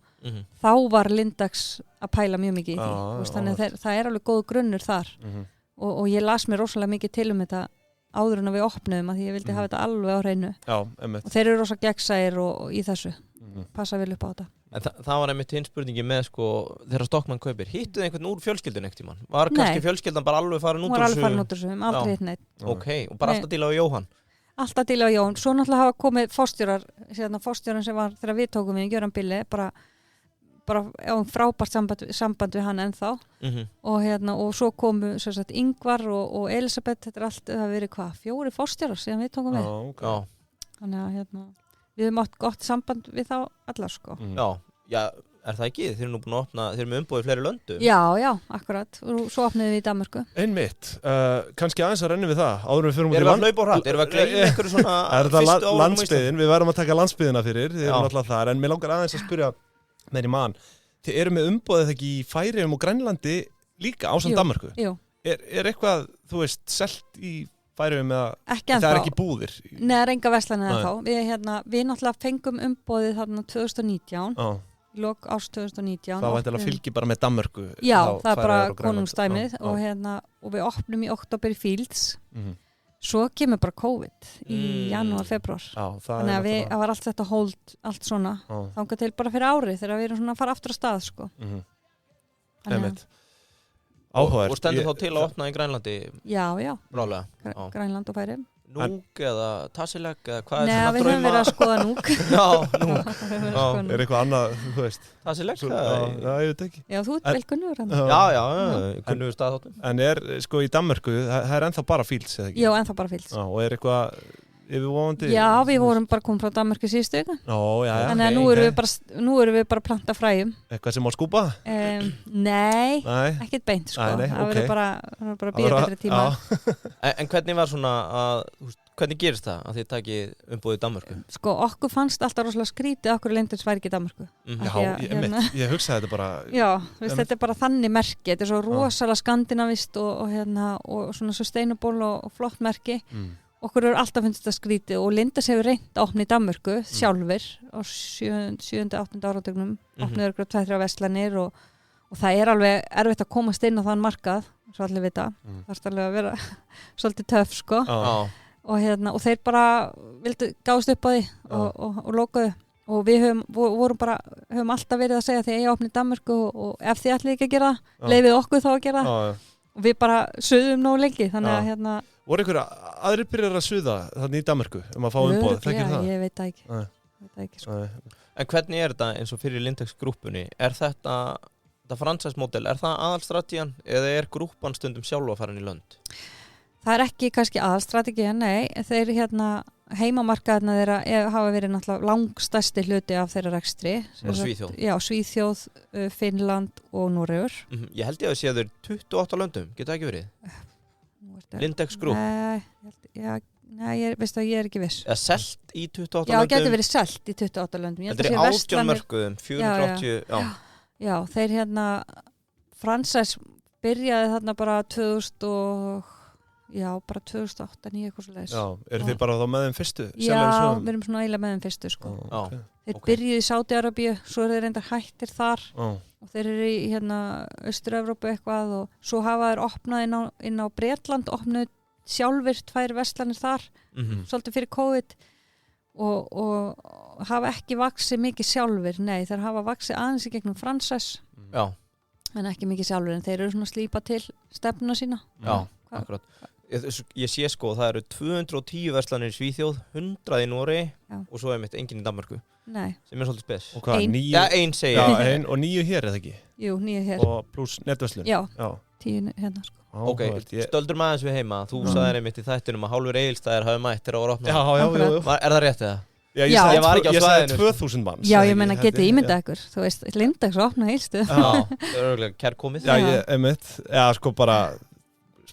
þá var Lindex að pæla mjög mikið í því. Þannig að það er alveg góð grunnur þar. Og ég las mér rosalega mikið til þetta áður en að við opnuðum, að því ég vildi hafa þetta alveg á hreinu. Og þeir eru rosa gegnsæir og í þessu. Passa vel upp á þetta. En það var einmitt hinn spurningi með sko þegar Stockmann kaupir. Hittuð einhvern úr fjölskyldun einhvern tímann? Var kannski fjölskyldan bara alveg farin út úr þessu? Hún var alveg farin út úr þessu, aldrei hitt neitt. Ok, og bara alltaf díla á Jóhann? Alltaf díla á Jóhann. Svo náttúrulega hafa komið forstjóran sem var þegar við tókum við, Göran Billi, bara frábært samband við hann ennþá. Og svo komu sem sagt Ingvar og Elisabeth, þetta allt, það hefur verið 4 forstjórar síðan við tókum við. Þannig að við höfum átt gott samband við þá allar sko. Já, er það ekki? Þeir eru nú búin að opna, þeir eru með umboð í fleiri löndum. Já, akkurat. Og svo opnaðum við í Danmörku. Einmitt. Kannski aðeins að renni við það. Áður við fyrir Erum við að hlaupa á hratt? Erum við að gleyma einhverju svona er þetta landsbyggðin? Við verðum að taka landsbyggðina fyrir. Þið erum alltaf þar. En mér langar aðeins að spyrja meir í mann. Þið eru með umboðið ekki í Færeyjum og Grænlandi líka ásamt Danmörku? Jú. Er eitthvað, þú veist, selt í Færeyjum eða það er ekki búðir? Nei, það er enga verslanir ennþá. Við náttúrulega fengum umboðið þarna 2019, lok árs 2019. Það var að fylgi bara með Danmörku. Já, það er bara konungsdæmið og við opnum í október í Fields. Svo kemur bara COVID í janúar, februar. Þannig að það var allt þetta hold, allt svona. Þangað til bara fyrir árið þegar við erum svona að fara aftur á stað, sko. Einmitt. Og stendur þá til að opna í Grænlandi? Já. Brálega. Grænland og Færeyjum. Núk eða Tasileg eða hvað Nei, við höfum verið að skoða núk. Já, núk. Er eitthvað annað, þú veist? Tasileg? Já, ég veit ekki. Já, þú ert vel kunnugur hann. Já, kunnugur staðháttum. En sko í Danmörku, það er ennþá bara Fields, eða ekki? Já, ennþá bara Fields. Og er eitthvað yfirvofandi? Já, við vorum bara komið frá Danmörku síðustu viku. Þannig að nú erum við bara að planta fræjum. Eitthvað sem á skúpa? Nei, ekkert beint sko. Það verður bara býða betri tíma. En hvernig var svona hvernig gerist það að þið takið umboðið í Danmörku? Sko, okkur fannst alltaf rosalega skrítið okkur Lindex væri ekki í Danmörku. Ég hugsaði þetta bara. Já, þetta er bara þannig merki. Þetta er svo rosalega skandinavist og svona sustainable og flott merki. Okkur eru alltaf finnst þetta skrítið og Lindex hefur reynt að opna í Danmörku sjálfur á 7.-8. áratugnum, opnaður ykkur 2-3 verslanir og það er alveg erfitt að komast inn á þann markað, svo allir vita, það er alveg að vera svolítið töff sko og þeir bara gáðust upp á því og lokaðu og við höfum alltaf verið að segja að þið eiga að opna í Danmörku og ef þið ætlið ekki að gera það, leyfið okkur þá að gera það og við bara suðum nóg lengi, þannig að voru einhverja aðrir byrjar að suða þannig í Danmörku að fá umboð, þekkir það? Ég veit ekki sko. En hvernig er þetta eins og fyrir Lindex grúppunni? Er þetta franchise-módel, er það aðalstrategían eða er grúppan stundum sjálf að fara inn í lönd? Það er ekki kannski aðalstrategían, nei. Þeir heimamarkaðina þeirra hafa verið náttúrulega langstærsti hluti af þeirra rekstri. Svíþjóð? Já, Svíþjóð, Finnland og Noregur. Ég held ég að sé að þeir 28 löndum, getur það ekki verið? Lindex Group? Nei, ég er ekki viss. Eða selt í 28 löndum? Já, það getur verið selt í 28 löndum. Þetta er 18 mörkuðum, 480, Já, þeir franchise byrjaði þarna bara 2008, 2009 eitthvað svo leiðis. Já, eru þið bara þá með þeim fyrstu? Já, við erum svona eiginlega með þeim fyrstu, sko. Þeir byrjuði í Sádi-Arabíu, svo eru þeir reyndar hættir þar og þeir eru í Austur-Evrópu eitthvað og svo hafa þeir opnað inn á Bretland, opnuð sjálfur 2 verslanir þar, svolítið fyrir COVID og hafa ekki vaxið mikið sjálfur, nei, þeir hafa vaxið aðeins í gegnum franchise, en ekki mikið sjálfur, en þeir eru svona slípa til stefnuna sína. Já, akkurat. Ég sé sko, það eru 210 verslanir í Svíþjóð, 100 í Noregi og svo einmitt enginn í Danmörku. Nei. Sem er svolítið spes. Og hvað? 1? Já, 1 segir ég. Já, 1 og 9 hér eða ekki? Jú, 9 hér. Og pluss netverslun? Já, 10 hérna sko. Ok, stöldur maður eins við heima. Þú sagðir einmitt í þættinum að hálfur Egilsstaðir hafi mætt þegar það var opnað. Já. Er það rétt eða? Já, ég sagði 2000 manns. Já, ég meina getið ímyndað ykkur. Þú veist, Lindex opnað Egilsstöð. Já, það er örgulega kærkomið. Já, einmitt. Já, sko bara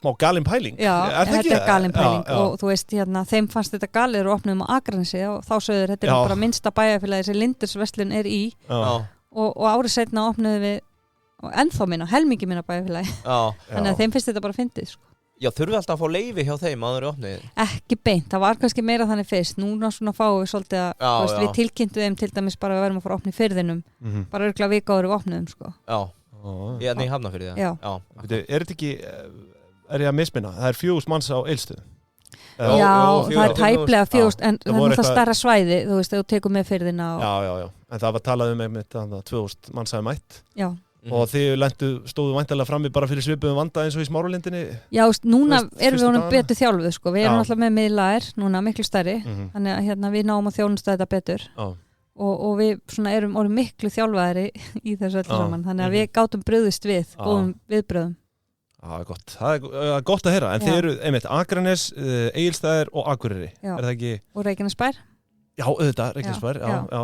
smá galin pæling. Já, þetta er galin pæling og þú veist, þeim fannst þetta galir og opnaðum á Akranesi og þá sögður þetta er bara minnsta bæjarfélagi sem Lindex verslun er í og árið seinna opnuðum við og ennþá helmingi minna bæjarfélagi þannig að þeim finnst þetta bara fyndið sko. Já, þurfum við alltaf að fá leyfi hjá þeim áður í opnið? Ekki beint, það var kannski meira þannig fyrst. Núna svona fáum við svolítið að við tilkynntum þeim til dæmis bara að við verðum að fara að opna í firðinum. Bara örugglega viku áður við opnuðum sko. Já, í Hafnarfirði. Já. Er þetta ekki, er ég að misminna, það er 4.000 manns á Eilstöð? Já, það er tæplega 4.000, en það er náttúrulega stærra svæði, þú veist, þegar þú tekur með firðina. Já, en það var talað einmitt 2.000 manns hafi mætt. Já. Og þið stóðu væntanlega frammi bara fyrir svipuðum vanda eins og í Smáralindinni? Já, núna erum við honum betur þjálfuð sko. Við erum alltaf með miðlaðir, núna miklu stærri þannig að við náum að þjónusta þetta betur og við svona erum miklu þjálfaðari í þessu öllu saman þannig að við gátum brugðist við góðum viðbröðum. Gott. Það er gott að heyra, en þið eru einmitt Akranes, Egilsstaðir og Akureyri, er það ekki? Og Reykjanesbær? Já, auðvitað, Reykjanesbær, já.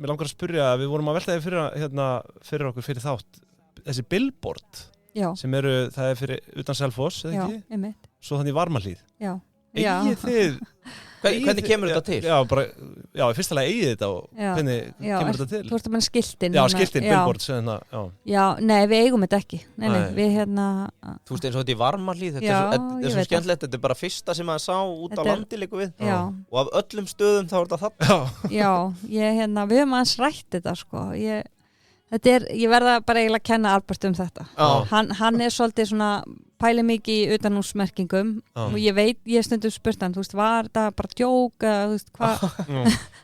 Mér langar að spyrja, við vorum að velta fyrir okkur fyrir þátt, þessi billboard sem það er fyrir utan Selfoss, eða ekki? Já, einmitt. Svo þannig Varmahlíð. Já. Eigið þið? Hvernig kemur þetta til? Já, í fyrsta lagi eigið þetta og hvernig kemur þetta til? Þú ert að menna skiltin. Já, skiltin, billboard. Já, nei, við eigum þetta ekki. Nei, við Þú veist eins og þetta í Varmahlíð, þetta er svo skemmtilegt, þetta er bara fyrsta sem maður sá út á landi líka við. Og af öllum stöðum þá er þetta þarna. Já, við höfum aðeins rætt þetta sko. Ég verða bara eiginlega að kenna Albert þetta. Hann er svolítið svona pæli mikið í utanhúsmerkingum og ég hef stundum spurt hann, þú veist, var þetta bara djók eða þú veist, hvað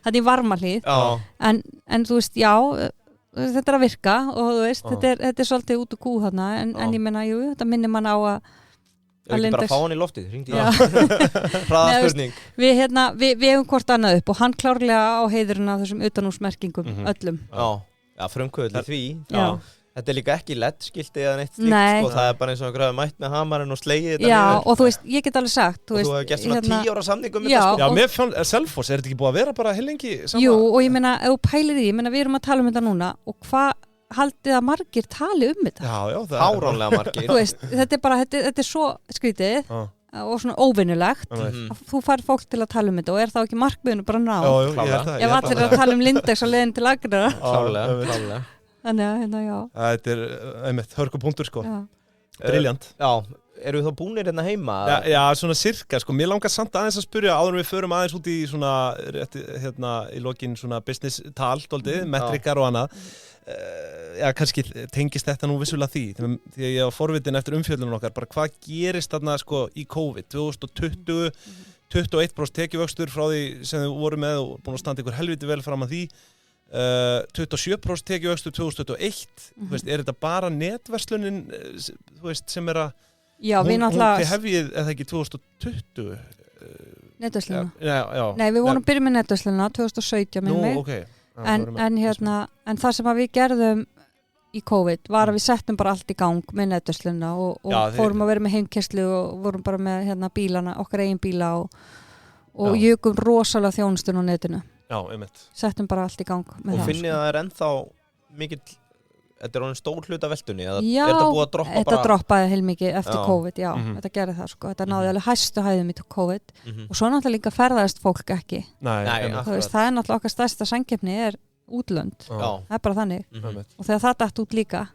þetta er Varmahlíð en þú veist, já, þetta er að virka og þú veist, þetta er svolítið út og kú þarna en ég meina, jú, þetta minnir mann á að ekki bara fá hann í loftið, hringdi ég hraða spurning. Við hefum hvort annað upp og hann klárlega á heiðurinn af þessum utanhúsmerkingum öllum. Já, frumkvöðli því. Þetta er líka ekki LED-skilti eða neitt slíkt, sko, það er bara eins og að græða mætt með hamarinn og slegið þetta niður. Já, og þú veist, ég get alveg sagt. Og þú hefur gert svona 10 ára samningum með þetta, sko. Já, mér fann Selfoss, er þetta ekki búið að vera bara heilengi saman? Jú, og ég meina, ef þú pælir því, ég meina, við erum að tala þetta núna og hvað haldið að margir tali þetta? Já, það er háránlega margir. Þú veist, þetta er bara, þetta er svo skrítið og svona óvinnulegt þú fær fólk til að tala þetta og er þá ekki markmiðinu bara náð ef allir er að tala Lindex á leiðin til Akureyrar. Klárlega. Þannig að já. Þetta er einmitt hörkupunktur sko. Briljant. Já, eru við þá búnir hérna heima? Já, svona sirka sko. Mér langar samt aðeins að spyrja áður en við förum aðeins út í svona í lokin svona business tal dálítið, metrikar og annað. Já, kannski tengist þetta nú vissulega því að ég var forvitin eftir umfjöllunum okkar bara hvað gerist þarna sko í COVID 2020, 21% tekjuvöxtur frá því sem þau voru með og búin að standa ykkur helviti vel fram að því 27% tekjuvöxtur 2021 þú veist, er þetta bara netverslunin þú veist, sem er að já, við náttúrulega þið hefjið eða ekki 2020 netversluna? Já. Nei, við vorum að byrja með netversluna 2017 Nú, ok En það sem að við gerðum í COVID var að við settum bara allt í gang með netversluna og fórum að vera með heimkeyrslu og vorum bara með bílana, okkar eigin bíla og jökum rosalega þjónustun á netinu. Já, einmitt. Settum bara allt í gang með það. Og finnið að það er ennþá mikill, þetta er orðin stór hluta veltunni, eða er þetta búið að droppa bara? Já, þetta droppaði heilmikið eftir COVID, þetta gerði það sko. Þetta náði alveg hæstu hæðum í COVID og svo náttúrulega líka ferðaðist fólk ekki. Nei, veist, það er náttúrulega okkar stærsta samkeppni er útlönd. Það er bara þannig. Og þegar það datt út líka,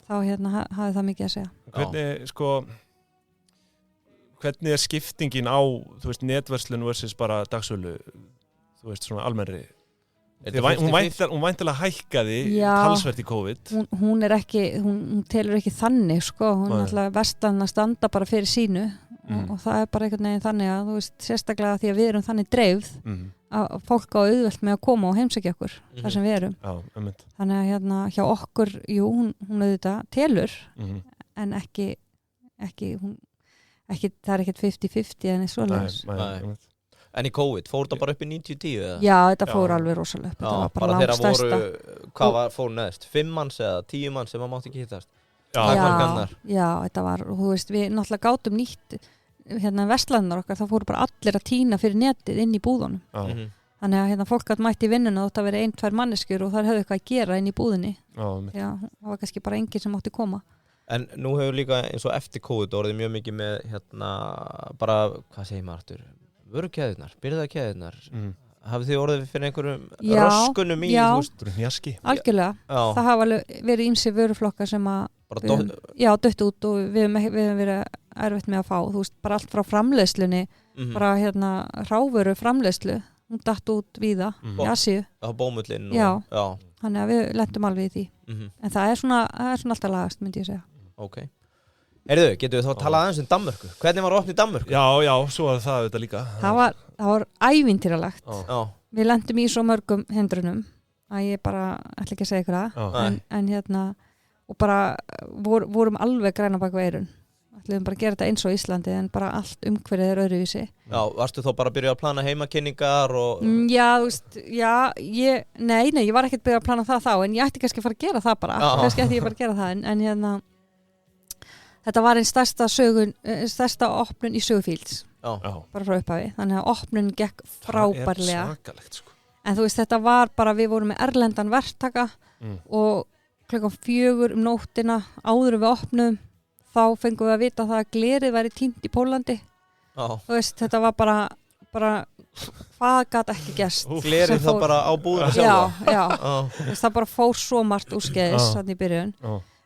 þá hafði það mikið að segja. Hvernig er skiptingin á, þú veist, netverslun versus bara dagsölu, þú veist, svona almennri? Hún væntanlega hækkaði talsvert í COVID. Hún telur ekki þannig, sko. Hún er alltaf verslan að standa bara fyrir sínu og það er bara einhvern veginn þannig að, þú veist, sérstaklega því að við erum þannig dreifð að fólk á auðvelt með að koma og heimsækja okkur þar sem við erum. Já, þannig að hjá okkur, jú, hún auðvitað telur en ekki það er ekkert 50-50 en svoleiðis. En í COVID, fór það bara upp í 90-10 eða? Já, þetta fór alveg rosalega upp. Þetta var bara langstærsta. Hvað fór neðst? 5 manns eða 10 manns sem maður mátti ekki hittast? Já, þetta var, þú veist, við náttúrulega gátum nýtt verslannar okkar, þá fóru bara allir að tína fyrir netið inn í búðunum. Þannig að fólk gæti mætt í vinnuna og það verið 1-2 manneskjur og þar höfðu eitthvað að gera inn í búðinni. Já, það var kannski bara enginn sem mátti koma. En nú hefur líka eins og eftir COVID orðið mjög mikið með bara, hvað segir maður aftur? Vörukeðjurnar, birgðakeðjurnar hafið þið orðið fyrir einhverjum röskunum í hnjaski? Algjörlega, það hafa alveg verið ýmsir vöruflokkar sem að dött út og við höfum verið erfitt með að fá, þú veist, bara allt frá framleiðslunni, bara hrávöru framleiðslu, hún datt út víða í Asíu. Á bómullinn Já, þannig að við lentum alveg í því. En það er svona alltaf lagast, myndi ég segja. Ok. Heyrðu, getum við þá að tala aðeins Danmörku? Hvernig var opnið Danmörku? Já, svo var það þetta líka. Það var ævintýralegt. Við lentum í svo mörgum hindrunum að ég bara ætla ekki að segja ykkur það. En og bara vorum alveg græna bak við eyrun. Ætlum bara að gera þetta eins og Íslandi en bara allt umhverfið er öðruvísi. Já, varstu þá bara að byrja að plana heimakynningar og... Já, þú veist, nei, ég var ekkert byrja að plana það þá en ég ætti kannski að fara að gera það bara. Kannski ætti ég bara að gera það en þetta var einn stærsta opnun í Sögufíls. Bara frá upphafi. Þannig að opnun gekk frábærlega. Það er svakalegt, sko. En þú veist, þetta var bara, við vorum með erlendan verktaka og 4:00 nóttina áður við opnum þá fengum við að vita það að glerið væri týnt í Pólandi. Þú veist, þetta var bara hvað gat ekki gerst. Glerið þá bara á búðinu sjálfa? Já. Það bara fór svo margt úrskeiðis þannig í byrjun.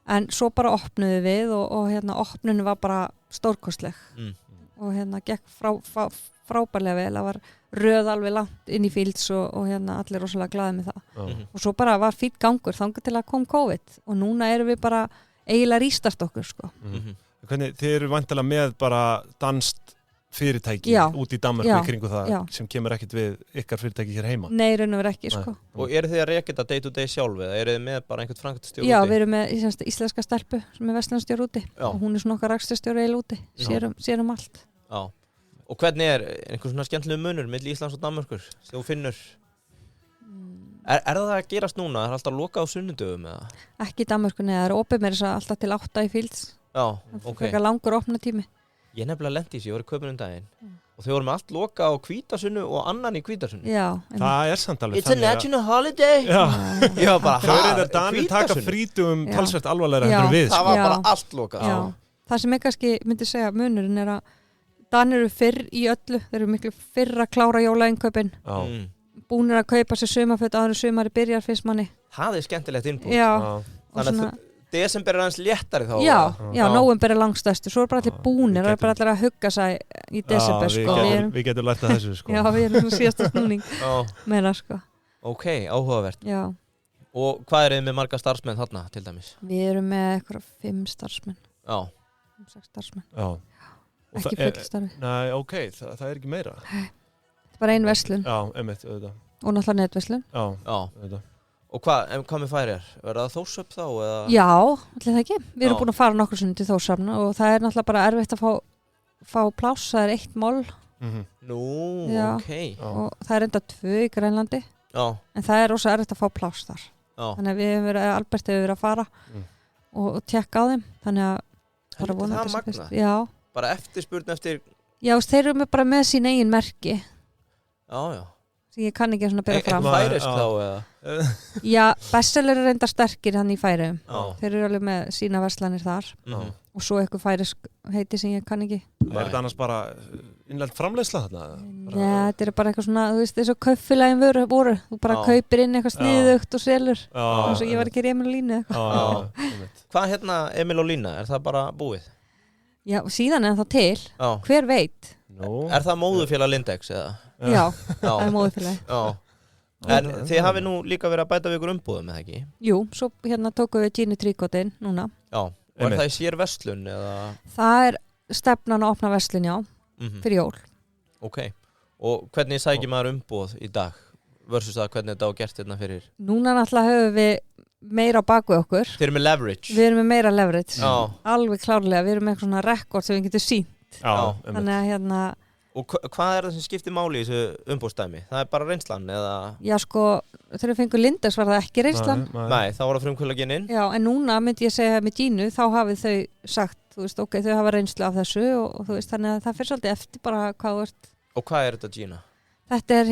En svo bara opnuðu við og opnunu var bara stórkostleg. Og gekk frábærlega vel. Það var röð alveg langt inn í Fields og allir rosalega glaðið með það. Og svo bara var fínn gangur þangað til að kom COVID og núna erum við bara eiginlega rístart okkur, sko. Hvernig, þið eru væntanlega með bara danskt fyrirtæki út í Danmörku í kringu það sem kemur ekkert við ykkar fyrirtæki hér heima? Nei, raun og veru ekki, sko. Og eru þið að reka þetta day to day sjálf eða eru þið með bara einhvern framkvæmdastjóra úti? Já, við erum með íslenska stelpu sem er verslunarstjóri úti og hún er svona okkar rekstrarstjóri eiginlega úti, sér allt. Já. Og hvernig er einhver svona skemmtilegu munur milli Íslands og Danmörkur sem þú finnur? Er það að gerast núna? Er alltaf lokað á sunnudögum eða? Ekki í Danmörku, neða, það er opið með þess að alltaf til 8 í Fields. Já, ok. Það er langur opnatími. Ég nefnilega lendi í þessu, ég var í Kaupmannahöfn daginn og þau voru með allt lokað á Hvítasunnu og annan í Hvítasunnu. Já. Það er samt alveg It's a national holiday. Já. Ég var bara, þau eru Danir taka frítugum talsvert alvarlegra heldur við. Það var bara allt lokað. Já. Það sem ég kannski myndi segja munurinn er að Danir eru fyrr í öllu, þeir eru miklu fyrr að klára jólainkaupin. Búnir að kaupa sér sumarföt áður en sumari byrjar fyrst manni. Það er skemmtilegt innbúð. Já. Þannig að desember er aðeins léttari þá. Já, nóvember er langstærstur. Svo er bara allir búnir, það er bara allir að hugga sig í desember, sko. Við getum lært að þessu, sko. Já, við erum svona síðasta snúning meira, sko. Ok, áhugavert. Já. Og hvað eru þið með marga starfsmenn þarna, til dæmis? Við erum með eitthvað 5 starfsmenn. Já. 5-6 starfsmenn. Já. Ekki fullt starfi. Nei, ok, það er ekki meira. Það er bara ein verslun. Já, einmitt, auðvitað. Og náttúrulega netverslun. Já, auðvitað. Og hvað með Færeyjar? Verða það Þórshöfn þá? Eða? Já, allir það ekki. Við erum búin að fara nokkur sinnum til Þórshöfn og það er náttúrulega bara erfitt að fá pláss. Það er 1 mall. Nú, ok. Og það er enda 2 í Grænlandi. Já. En það er rosa erfitt að fá pláss þar. Já. Þannig að Albert hefur verið að fara og tjekka á þeim. Þannig að það er magna. Já. Bara eftirspurn eftir... Já, þeir eru bara með sín eigin merki. Já. Ég kann ekki svona byrja fram. Færeysk þá eða? Já, bestseller er enda sterkir hann í Færeyjum. Þeir eru alveg með sína verslanir þar. Og svo eitthvað færeysk heiti sem ég kann ekki. Er þetta annars bara innlend framleiðsla þarna? Já, þetta er bara eitthvað svona, þú veist, eins og kaupfélagin voru. Þú bara kaupir inn eitthvað sniðugt og selur. Og svo ég var ekki Emil og Lína. Hvað Emil og Lína? Er það bara búið? Já, síðan er það til. Hver veit? Er það móðurfélag Lindex eða? Já, það er móðurfélagi. En þið hafi nú líka verið að bæta við ykkur umbúðum, eða ekki? Jú, svo tókum við Gini Tríkotinn núna. Já, og er það í sér verslun eða? Það er stefnan að opna verslun, já, fyrir jól. Ok, og hvernig sækir maður umbúð í dag versus það hvernig þetta á gert hérna fyrir? Núna náttúrulega höfum við meira á baku okkur. Þið eru með leverage? Við erum með meira leverage, alveg klárlega. Við erum með eitthvað svona rekord sem við getum sýnt. Þannig að Og hvað er það sem skiptir máli í þessu umbúðstæmi? Það er bara reynslan eða? Já, sko, þegar við fengum Lindex var það ekki reynslan. Nei, þá var það frumkvöldaginn inn. Já, en núna myndi ég segja með Gínu, þá hafið þau sagt, þú veist, ok, þau hafa reynslu af þessu og þú veist, þannig að það fyrir svolítið eftir bara hvað þú ert. Og hvað er þetta Gína? Þetta er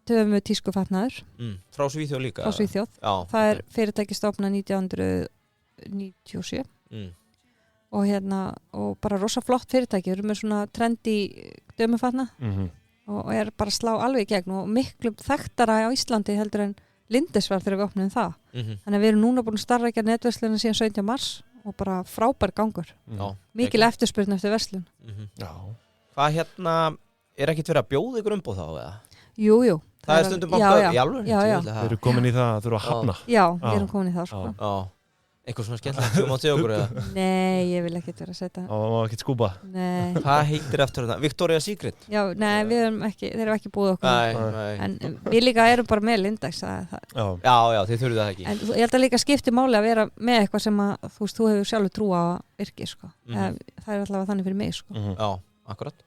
töfum tískufatnaður. Frá Svíþjóð líka? Frá Svíþjóð. Já. Það er fyrirtæki stofnað 1997. Og og bara rosa flott fyrirtæki, við erum með svona trendi dömufatna og bara slá alveg í gegn og miklu þekktara á Íslandi heldur en Lindes var þegar við opnum það. Þannig að við erum núna búin að starfrækja netverslunum síðan 17. mars og bara frábær gangur. Mikil eftirspurn eftir verslun. Hvað ekkert verið að bjóða ykkur umbóð þá eða? Jú. Það er stundum bankað í alveg? Já. Við erum komin í það að þurfa að hafna. Já, við erum komin í það sko. Eitthvað svona skemmtilegt sem átt í okkur eða? Nei, ég vil ekkert vera að setja. Það má ekkert skúpa. Nei. Hvað heitir eftir þetta? Victoria's Secret? Já, nei, þeir eru ekki búið okkur. Nei. En við líka erum bara með Lindex. Já, þið þurfið það ekki. En ég held að líka skipti máli að vera með eitthvað sem að þú hefur sjálfur trú á að virki, sko. Það er allavega þannig fyrir mig, sko. Já, akkurat.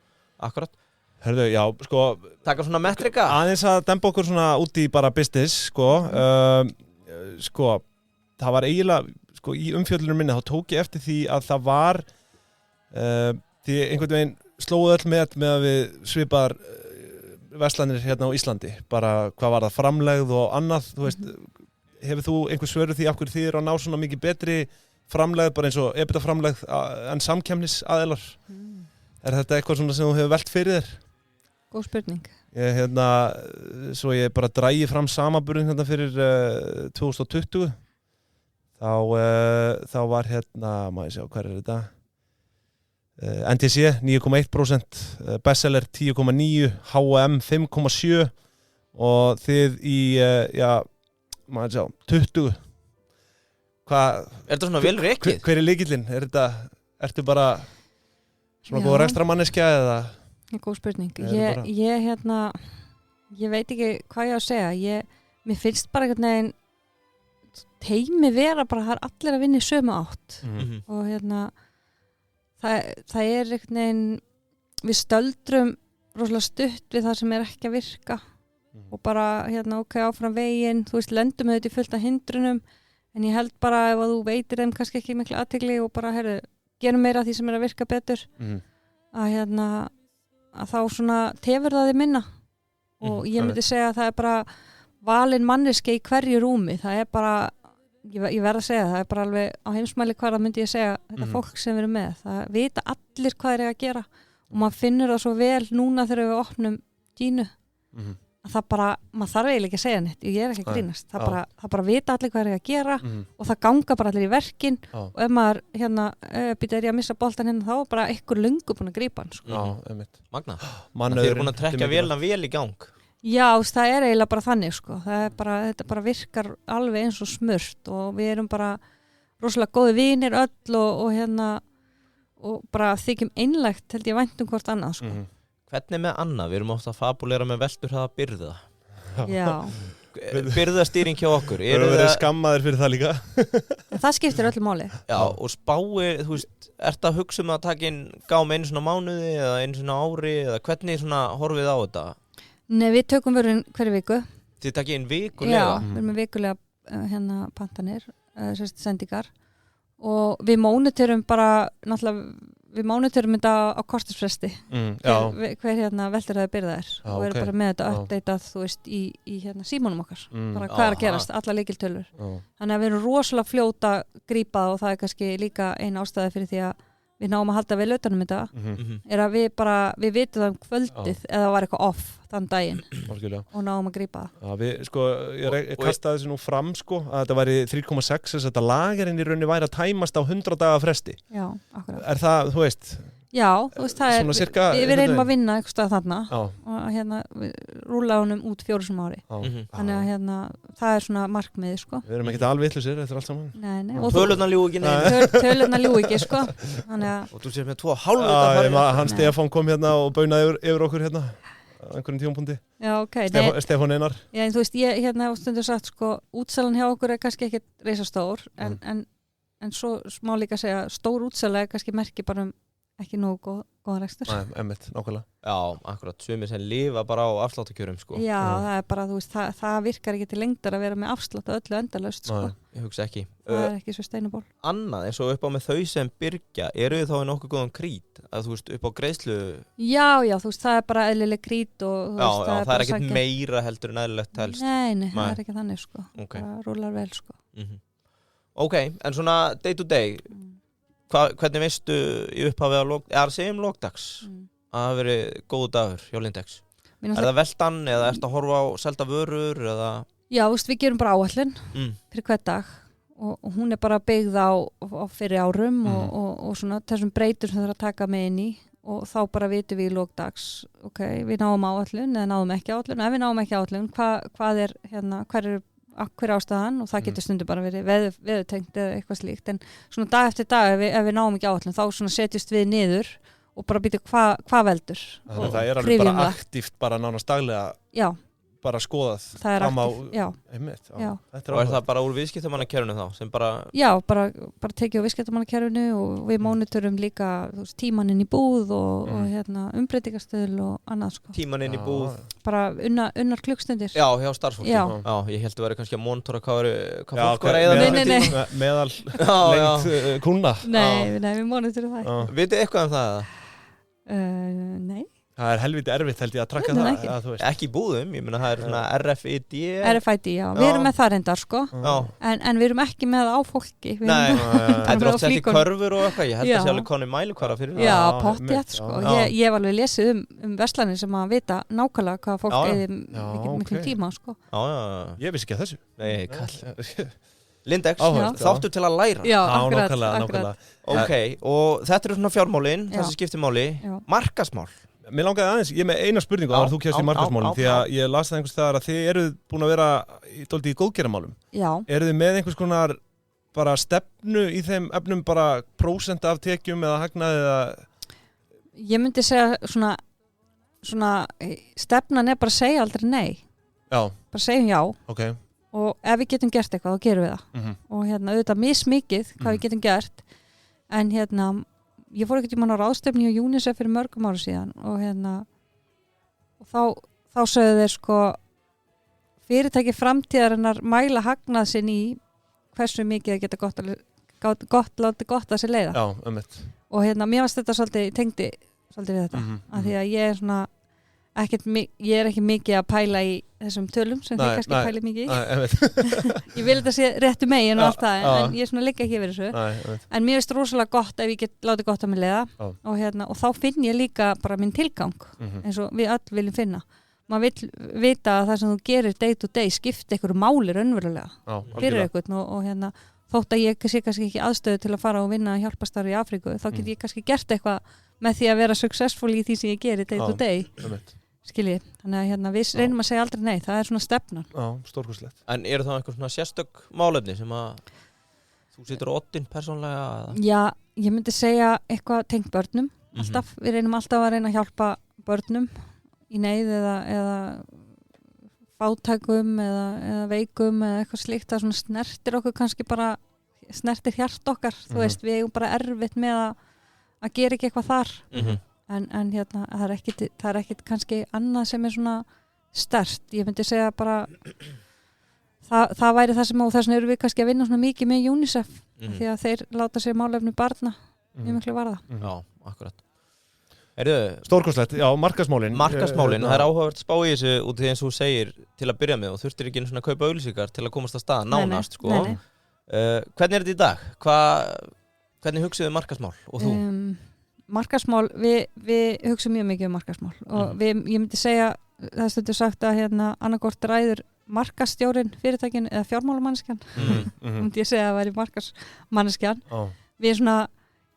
Herðu, já, sko. Taka svona metrika. Aðeins að dempa okkur svona út í bara business, sko, það var eiginlega, sko, í umfjöllunum minni, þá tók ég eftir því að það var, því einhvern veginn slóðu öll með að við svipar verslanir hérna á Íslandi, bara hvað var það framlegð og annað, þú veist, hefur þú einhver svöru því af hverju þið eru að ná svona mikið betri framlegð, bara eins og EBITDA framlegð en samkeppnis aðilar? Er þetta eitthvað svona sem þú hefur velt fyrir þér? Góð spurning. Svo ég bara drægi fram samanburðin hérna fyrir 2020. Þá var maður sjá, hvað er þetta? NTC 9,1%, Bestseller 10,9%, H&M 5,7% og þið í, maður sjá, 20%. Er þetta svona vel rekið? Hver er lykillinn? Ertu bara svona góð rekstramanneskja eða? Góð spurning. Ég veit ekki hvað ég á að segja. Mér finnst bara einhvern veginn teimi vera bara, það er allir að vinna í sömu átt og það er einhvern veginn, við stöldrum rosalega stutt við það sem er ekki að virka og bara ok, áfram veginn, þú veist, lendum við þetta í fullt af hindrunum, en ég held bara ef að þú veitir þeim kannski ekki miklu athygli og bara, gerum meira af því sem er að virka betur að þá svona tefur það þig minna og ég myndi segja að það er bara valin manneski í hverju rúmi, það er bara, ég verð að segja það er bara alveg á heimsmæli hvar myndi ég segja þetta fólk sem við erum með, það vita allir hvað er að gera og maður finnur það svo vel núna þegar við opnum Gínu að það bara, maður þarf eiginlega ekki að segja neitt, ég er ekki að grínast, það bara vita allir hvað er að gera og það ganga bara allir í verkin og ef maður býta er ég að missa boltan þá er bara einhver löngu búin að grípa hann Magna, þið eru búin að trekja vélina vel í gang. Já, það er eiginlega bara þannig sko. Þetta bara virkar alveg eins og smurt og við erum bara rosalega góði vinir öll og bara þykjum einlægt held ég væntum hvort annað sko. Hvernig með annað? Við erum ofta að fabulera með velturhraða byrða. Já. Byrðastýring hjá okkur. Við erum verið skammaðir fyrir það líka. Það skiptir öllu máli. Já, og spáir, þú veist, ertu að hugsa að taka inn gám einu svona mánuði eða einu svona ári eða hvernig svona horfið á þetta? Nei, við tökum vörun hverju viku. Þið takkið inn vikulega? Já, við erum með vikulega pantanir, sendingar og við mónitorum bara, náttúrulega, við mónitorum þetta á kostasfresti hver veltur það byrða er og við erum bara með þetta uppdatað, þú veist, í símanum okkar, bara hvað er að gerast, alla lykiltölur. Þannig að við erum rosalega fljóta grípað og það er kannski líka ein ástæði fyrir því að við náum að halda við lautanum þetta er að við vitum það kvöldið eða það var eitthvað off þann daginn og náum að grípa það. Ég kastaði þessu nú fram að þetta væri 3,6 þess að þetta lagerinn í rauninni væri að tæmast á 100 daga fresti. Já, akkurat. Er það, þú veist? Já, þú veist, það er, við reynum að vinna eitthvað stað þarna og við rúla honum út 4 ári. Þannig að það er svona markmiði, sko. Við erum ekkert alveg vitlausir, þetta er allt saman. Nei. Tölurnar ljúga ekki neina. Tölurnar ljúga ekki, sko. Og þú sér með 2,5 hann Stefán kom hérna og baunaði yfir okkur hérna á einhverjum tímapunkti. Já, ok. Stefán Einar. Já, en þú veist, ég hef stundur sagt, sko, útsalan hjá okkur er kannski ekkert reisastór, en svo má líka segja, stór útsala er kannski merki bara ekki nógu góðan rekstur. Nei, einmitt, nákvæmlega. Já, akkurat, sumir sem lifa bara á afsláttakjörum, sko. Já, það er bara, þú veist, það virkar ekki til lengdar að vera með afslátt öllu endalaust, sko. Ég hugsa ekki. Það er ekki sustainable. Annað, eins og upp á með þau sem byrgja, eru þið þá í nokkuð góðan krít? Að þú veist, upp á greiðslu? Já, þú veist, það er bara eðlileg krít og þú veist, það er ekkert meira heldur en eðlilegt helst. Nei, það er ekki þannig, sko. Það rúlar vel, sko. Ok, en svona day to day, hvernig veistu í upphafi að segjum logdags að það veri góð dagur hjá Lindex? það veltan eða ertu að horfa á selda vörur eða? Já, við gerum bara áætlun fyrir hvern dag og hún bara byggð á fyrir árum og svona þessum breytur sem það að taka með inn í og þá bara vitum við í lókdags ok, við náum áætlun eða náum ekki áætlun ef við náum ekki áætlun, hvað er hver ástæðan og það getur stundum bara verið veðurtengt eða eitthvað slíkt en svona dag eftir dag ef við náum ekki áætlun þá svona setjumst við niður og bara býtum hvað veldur þannig að það er alveg bara aktíft bara nánast daglega já bara skoðað það er aktíft, já. Og er það bara úr viðskiptamannakerfinu þá? Sem bara... Já, bara tekið á viðskiptamannakerfinu og við monitorum líka tímaninn í búð og umbreytingastöðl og annað sko. Tímaninn í búð? Bara unnar klukkstundir. Já, hjá starfsfólki. Já, ég held að vera kannski að monitora hvað fólk var að eða meðal lengt kuna. Nei, við monitorum það. Vitið eitthvað um það? Nei. Það er helviti erfitt held ég að trakka það að, ekki í búðum, ég meina það er svona RFID já, við erum með það reyndar sko en við erum ekki með á fólki Nei, þetta er oft sett í körfur og eitthvað ég held að sé alveg koni mælikvara fyrir Já, pottjætt sko, ég hef alveg lesið verslanir sem að vita nákvæmlega hvað fólk eða miklum tíma sko Ég vissi ekki að þessu Nei, kall Lindex, þáttu til að læra Já, akkurat Ok, og þetta eru svona fjármálin, þessi skiptimáli Markaðsmál Mér langaði aðeins, ég er með eina spurningu að þú kemst í markaðsmálum því að ég las það einhvers staðar að þið eruð búin að vera dálítið í góðgerðarmálum. Já. Eruð þið með einhvers konar bara stefnu í þeim efnum bara prósent af tekjum eða hagnaði eða? Ég myndi segja svona stefnan er bara að segja aldrei nei. Já. Bara segjum já. Ok. Og ef við getum gert eitthvað, þá gerum við það. Og auðvitað mismikið hvað við getum gert en ég fór ekkert í mann á ráðstefni á UNICEF fyrir mörgum ára síðan og þá sögðu þeir sko fyrirtæki framtíðarinnar mæla hagnað sinn í hversu mikið það geta gott að sér leiða. Já, og mér varst þetta svolítið, ég tengdi svolítið við þetta af því að ég er svona ég er ekki mikið að pæla í þessum tölum sem þið kannski pæli mikið í ég vil þetta sé réttu megin og allt það en ég er svona líka ekki verið þessu en mér finnst rosalega gott ef ég get látið gott að mig leiða og þá finn ég líka bara minn tilgang eins og við öll viljum finna maður vill vita að það sem þú gerir day to day skipti einhverju máli raunverulega fyrir einhvern og þótt að ég sé kannski ekki aðstöðu til að fara og vinna hjálpastarf í Afríku þá get ég kannski gert eitthvað með því að vera successful í því sem ég gerir day to day skiljið, þannig að við reynum að segja aldrei nei, það er svona stefnan. Já, stórkostlegt. En eru það einhver svona sérstök málefni sem að þú situr á oddinn persónlega? Já, ég myndi segja eitthvað tengt börnum, alltaf. Við reynum alltaf að reyna að hjálpa börnum í neyð eða fátækum eða veikum eða eitthvað slíkt það svona snertir okkur kannski bara, snertir hjart okkar, þú veist, við eigum bara erfitt með að gera ekki eitthvað þar. En það er ekkit kannski annað sem er svona sterkt. Ég myndi segja bara það væri það sem og þess vegna eru við kannski að vinna svona mikið með UNICEF því að þeir láta sér málefni barna mjög miklu varða. Já, akkurat. Stórkostlegt, já, markaðsmálin. Það er áhugavert spá í þessu út því eins og þú segir til að byrja með og þurftir ekki svona að kaupa auglýsingar til að komast að stað, nánast sko. Hvernig er þetta í dag? Hvernig hugsaðu markaðsmál og þú? Markaðsmál, við hugsa mjög mikið um markaðsmál og ég myndi segja, það stundur sagt að annarkort ræður markaðsstjórinn fyrirtækinu eða fjármálamanneskjan myndi ég segja að það væri markaðsmanneskjan við svona,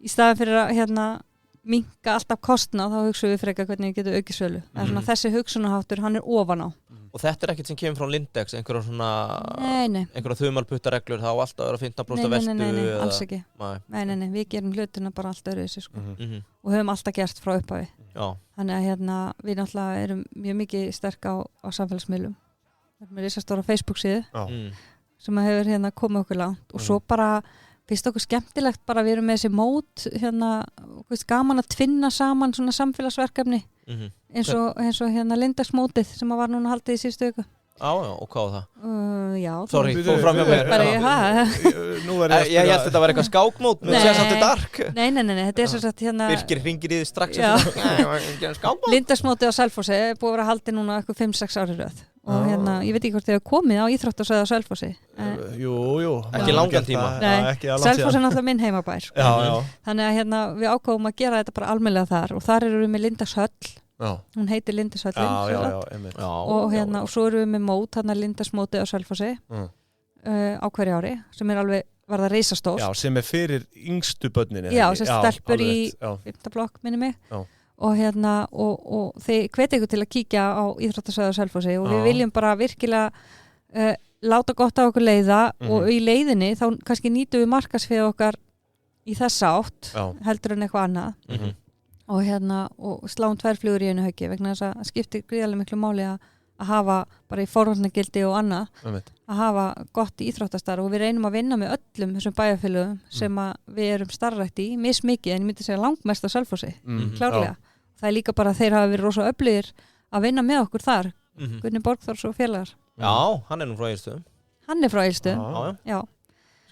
í staðan fyrir að minnka alltaf kostnað, þá hugsaum við frekar hvernig við getum aukið sölu svona, þessi hugsunarháttur, hann er ofan á Og þetta er ekkert sem kemur frá Lindex, einhverja svona einhverja þumalputtareglur, þá á alltaf að vera 15% veltu Nei, alls ekki Nei, við gerum hlutina bara alltaf öðruvísi sko. Og höfum alltaf gert frá upphafi Þannig að við náttúrulega erum mjög mikið sterk á samfélagsmiðlum Við erum með risastóra Facebook-síðu sem hefur komið okkur langt og svo bara finnst okkur skemmtilegt bara við erum með þessi mót gaman að tvinna saman svona samfélagsverkefni eins og Lindex mótið sem var núna haldið í síðustu viku og hvað var það? Já Sorry, fór fram hjá mér Ég held þetta var eitthvað skákmót með sérstaklega dark Nei, þetta er sérstaklega Birkir hringir í þið strax Lindex mótið á Selfossi er búið að vera haldið núna 5-6 ári röð og ég veit ekki hvort þið hefur komið á íþróttasvæði á Selfossi Jú Ekki langan tíma Selfoss er náttúrulega minn heimabær Þannig að við ákváðum að gera þetta bara almennilega þar og þar eru við með Lindex höll hún heitir Lindisvöllin og og svo erum við með mót, hann Lindasmótið á Selfossi á hverju ári sem alveg var það reisastórt. Já, sem fyrir yngstu börnin. Já, sem stelpur í 5. blokk, minni mig. Og og þeir hvetja ykkur til að kíkja á íþróttasvæði á Selfossi og við viljum bara virkilega láta gott á okkur leiða og í leiðinni þá kannski nýtum við markaðsfið okkar í þessa átt heldur en eitthvað annað og sláum 2 flugur í einu höggi vegna þess að skiptir gríðarlega miklu máli að hafa bara í forvarnagildi og annað að hafa gott íþróttastarf og við reynum að vinna með öllum þessum bæjarfélögum sem að við erum starfrætt í mismikið en ég myndi segja langmest á Selfossi klárlega. Það er líka bara að þeir hafa verið rosa öflugir að vinna með okkur þar Gunni Borgþórs og félagar. Já, hann nú frá Egilsstöðum. Hann frá Egilsstöðum, já.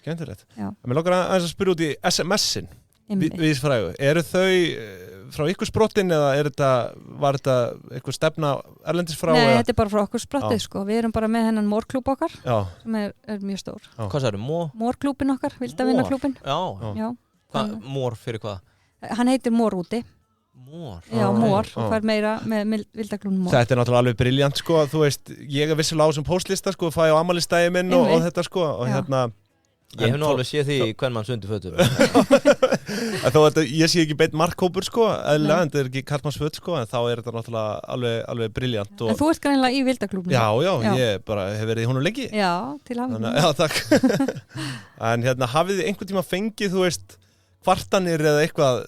Skemmtilegt. Mér langar að spyrja út í SMS-in vísfrægu. Eru þau frá ykkur sprottin eða var þetta eitthvað stefna erlendis frá? Nei, þetta bara frá okkur sprottið sko. Við erum bara með hennan Mórklúb okkar sem er mjög stór. Hvað sagði þú? Mórklúbin okkar, Vildavinnaklúbin. Já. Mór fyrir hvað? Hann heitir Mór úti. Mór? Já, Mór og fær meira með Vildaklúbin Mór. Þetta er náttúrulega alveg briljant sko. Þú veist, ég vissulega á sem póstlista sko, fæ á afmælistaginn minn og þetta sko og Ég hef nú alveg séð því hvern mann sundu fötum. Ég sé ekki beint markhópur sko, eðlilega, en þetta er ekki karlmannsföt sko, en þá er þetta náttúrulega alveg briljant. En þú ert greinilega í Vildaklúbnum. Já, ég bara hef verið í honum lengi. Já, til hamingju. Já, takk. En hafið þið einhvern tíma fengið, þú veist, kvartanir eða eitthvað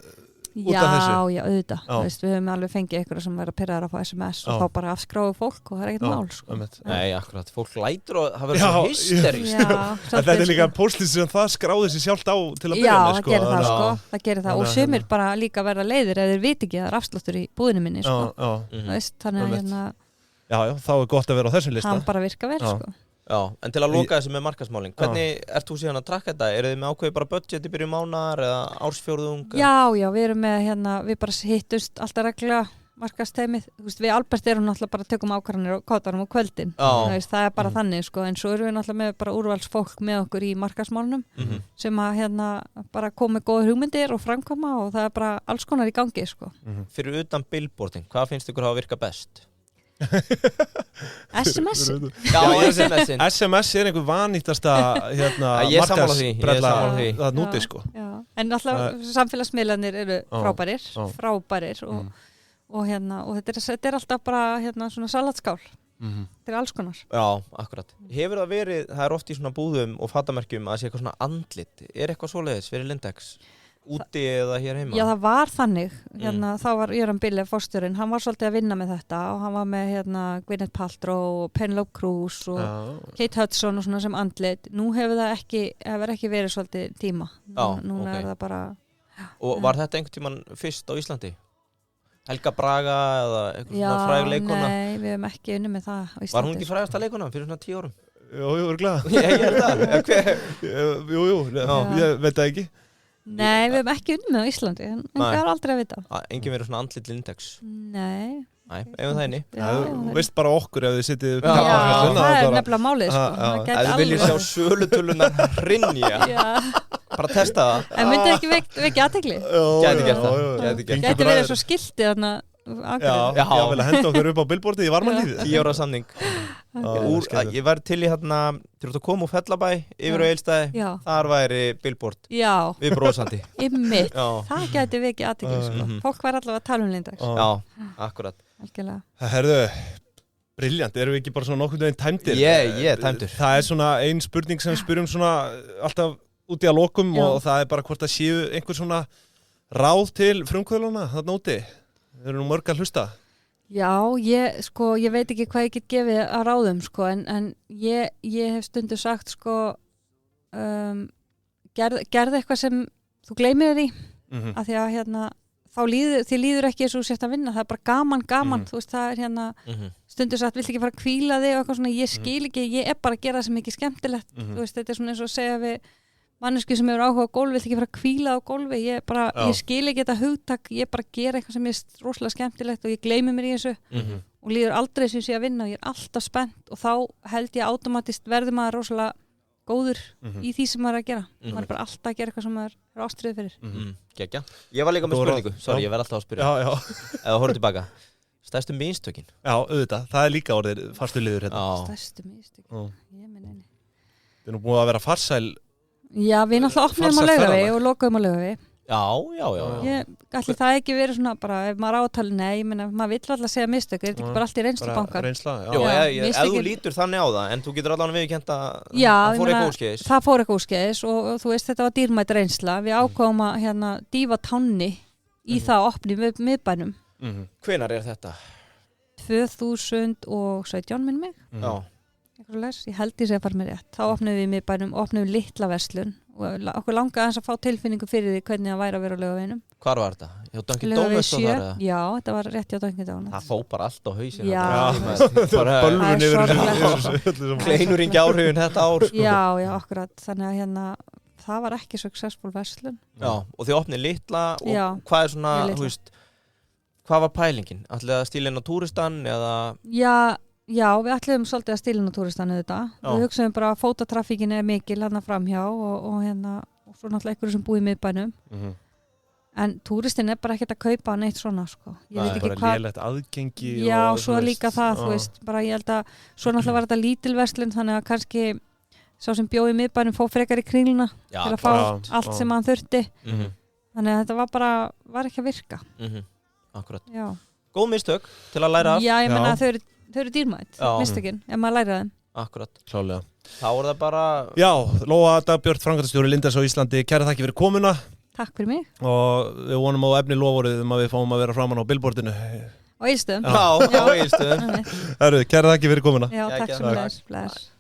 út af þessu? Já, auðvitað. Við höfum alveg fengið eitthvað sem verður að pirraðar að fá SMS og þá bara afskráðu fólk og það er ekkert mál sko. Nei, akkurat, fólk lætur og það verður svo hysterist. Þetta er líka póstlýs sem það skráði sér sjálft á til að byrja með sko. Já, það gerir það og sumir bara líka verða leiðir eða þeir viti ekki að það er afsláttur í búðinu minni sko. Þannig að Já, þá er gott að vera á þessum lista. Það bara virka vel sko. Já, en til að loka þessu með markaðsmálin, hvernig ert þú síðan að trakka þetta? Eru þið með ákveði bara budget í byrjun mánaðar eða ársfjórðung? Já, við erum með við bara hittust alltaf reglulega markaðsteymið. Við Albert erum náttúrulega bara að tökum ákvarðanir og kátarum á kvöldin. Það er bara þannig sko, en svo erum við náttúrulega með bara úrvalsfólk með okkur í markaðsmálunum sem að bara koma með góða hugmyndir og framkvæma og það er bara alls konar í gangi sko. Fyrir utan billboarding, hvað finnst ykkur hafa virkað best? SMS-in? Já, SMS-in. SMS er einhver vanýttasta markaðsbrella það núti sko. En alltaf samfélagsmiðlarnir eru frábærir og þetta er alltaf bara svona salatskál. Þetta er alls konar. Já, akkurat. Hefur það verið, það er oft í svona búðum og fatamerkjum að sé eitthvað svona andlit. Er eitthvað svoleiðis fyrir Lindex? Úti eða hér heima? Já, það var þannig. Þá var Jöran Bille, forstjórinn, hann var svolítið að vinna með þetta og hann var með Gwyneth Paltrow og Penelope Cruz og Kate Hudson og svona sem andlit. Nú hefur það ekki verið svolítið tíma. Núna er það bara... Og var þetta einhvern tímann fyrst á Íslandi? Helga Braga eða eitthvað svona fræg leikona? Nei, við hefum ekki unnið með það á Íslandi. Var hún ekki frægasta leikona fyrir svona 10 árum? Jú, örugglega. Ég held það. Jú, ég veit það ekki. Nei, við hefum ekki unnið með á Íslandi, en það er aldrei að vita. Engin verið svona andlit Lindex? Nei, eigum það inni. Þú veist bara okkur ef þið sittið upp. Já, það er nefnilega málið sko. Ef þið viljið sjá sölutölunar hrynja, bara testa það. En myndið ekki vekja athygli? Gæti gert það. Gæti verið svo skiltið þarna. Já, vel að henda okkur upp á billboardið í varmalífið. 10 ára samning. Ég var til í til að koma úr Fellabæ yfir á Egilsstaði, þar væri billboard við brosandi. Einmitt, það gæti vekja athygli sko. Fólk væri allavega að tala um Lindex. Já, akkurat. Herðu, briljant, erum við ekki bara svona nokkuð veginn tæmdir? Ég er tæmdur. Það er svona ein spurning sem spyrjum svona alltaf úti að lokum og það er bara hvort að séu einhver svona ráð til frumkvöðlana þarna úti. Þau eru nú mörg að hlusta. Já, ég veit ekki hvað ég get gefið að ráðum sko, en ég hef stundu sagt sko, gerð eitthvað sem þú gleymir þér í, af því að þið líður ekki eins og þú sért að vinna, það er bara gaman, þú veist, það er stundu sagt, vilt ekki fara að hvíla þig og eitthvað svona, ég skil ekki, ég er bara að gera það sem ekki skemmtilegt, þú veist, þetta er svona eins og að segja við manneski sem hefur áhuga á gólfi, vill ekki fara að hvíla á gólfi, ég skil ekki þetta hugtak, ég bara gera eitthvað sem er rosalega skemmtilegt og ég gleymi mér í þessu og líður aldrei sem sé að vinna og ég er alltaf spennt og þá held ég automatist verður maður rosalega góður í því sem maður er að gera. Maður er bara alltaf að gera eitthvað sem maður er ástriðið fyrir. Gekkja. Ég var líka með spurningu, sorry, ég verð alltaf að spyrja. Eða horfðu tilbaka. Stærstu mistökin. Já, auðvitað, það líka orðið fastu liður hérna. Stærstu mistökin. Ég minn einni. Það nú búið að vera farsæl. Já, við náttúrulega opnum á Laugavegi og lokuðum á Laugavegi. Já. Ætli það ekki verið svona bara, ef maður átali, nei, ég meina, maður vill alltaf segja mistök, er þetta ekki bara allt í reynslubankar? Reynsla, já. Jó, ef þú lítur þannig á það, en þú getur allan viðurkennt að það fór eitthvað úrskeiðis. Það fór eitthvað úrskeiðis og þú veist, þetta var dýrmætt reynsla. Við ákváðum að dýfa tánni í það opni miðbænum. Hvenær er þetta? 2017 minn mig. Já. Ég held ég sé að fara með rétt. Þá opnum við miðbænum, opnum við litla verslun og okkur langaði aðeins að fá tilfinningu fyrir því hvernig það væri að vera á Laugaveginum. Hvar var þetta? Hjá Dunkin' Donuts og þar eða? Já, þetta var rétt hjá Dunkin' Donuts. Það fó bara allt á hausinn. Já. Bölvun yfir. Kleinurinn áhrifin þetta ár. Sko. Já, akkurat. Þannig að það var ekki successful verslun. Já, og þið opnið litla og hvað er svona, þú veist, hvað var pælingin? Ætlið að stíla inn á túristan eða? Já, við ætlum svolítið að stíla inn á túristanu þetta. Við hugsaðum bara að fótatrafíkin er mikil hérna framhjá og svo náttúrulega einhverju sem búið í miðbænum. En túristin er bara ekkert að kaupa neitt svona, sko. Ég veit ekki hvað. Bara lélegt aðgengi. Já, svo líka það, þú veist, bara ég held að svo náttúrulega var þetta lítilverslun, þannig að kannski sá sem bjóð í miðbænum fór frekar í kringluna til að fá allt sem hann þurfti. Þannig að þetta var ekki að virka. Akkurat. Já. Góð mistök til að læra af. Já, ég meina að þau eru dýrmætt, mistökin, ef maður læra þeim. Akkurat. Klálega. Þá er það bara... Já, Lóa Dagbjört, framkvæmdastjóri Lindex á Íslandi, kæra þakki fyrir komuna. Takk fyrir mig. Og við vonum á efni loforðið að við fáum að vera framan á billboardinu. Á Egilsstöðum. Já, á Egilsstöðum. Herru, kæra þakki fyrir komuna. Já, takk sem bless.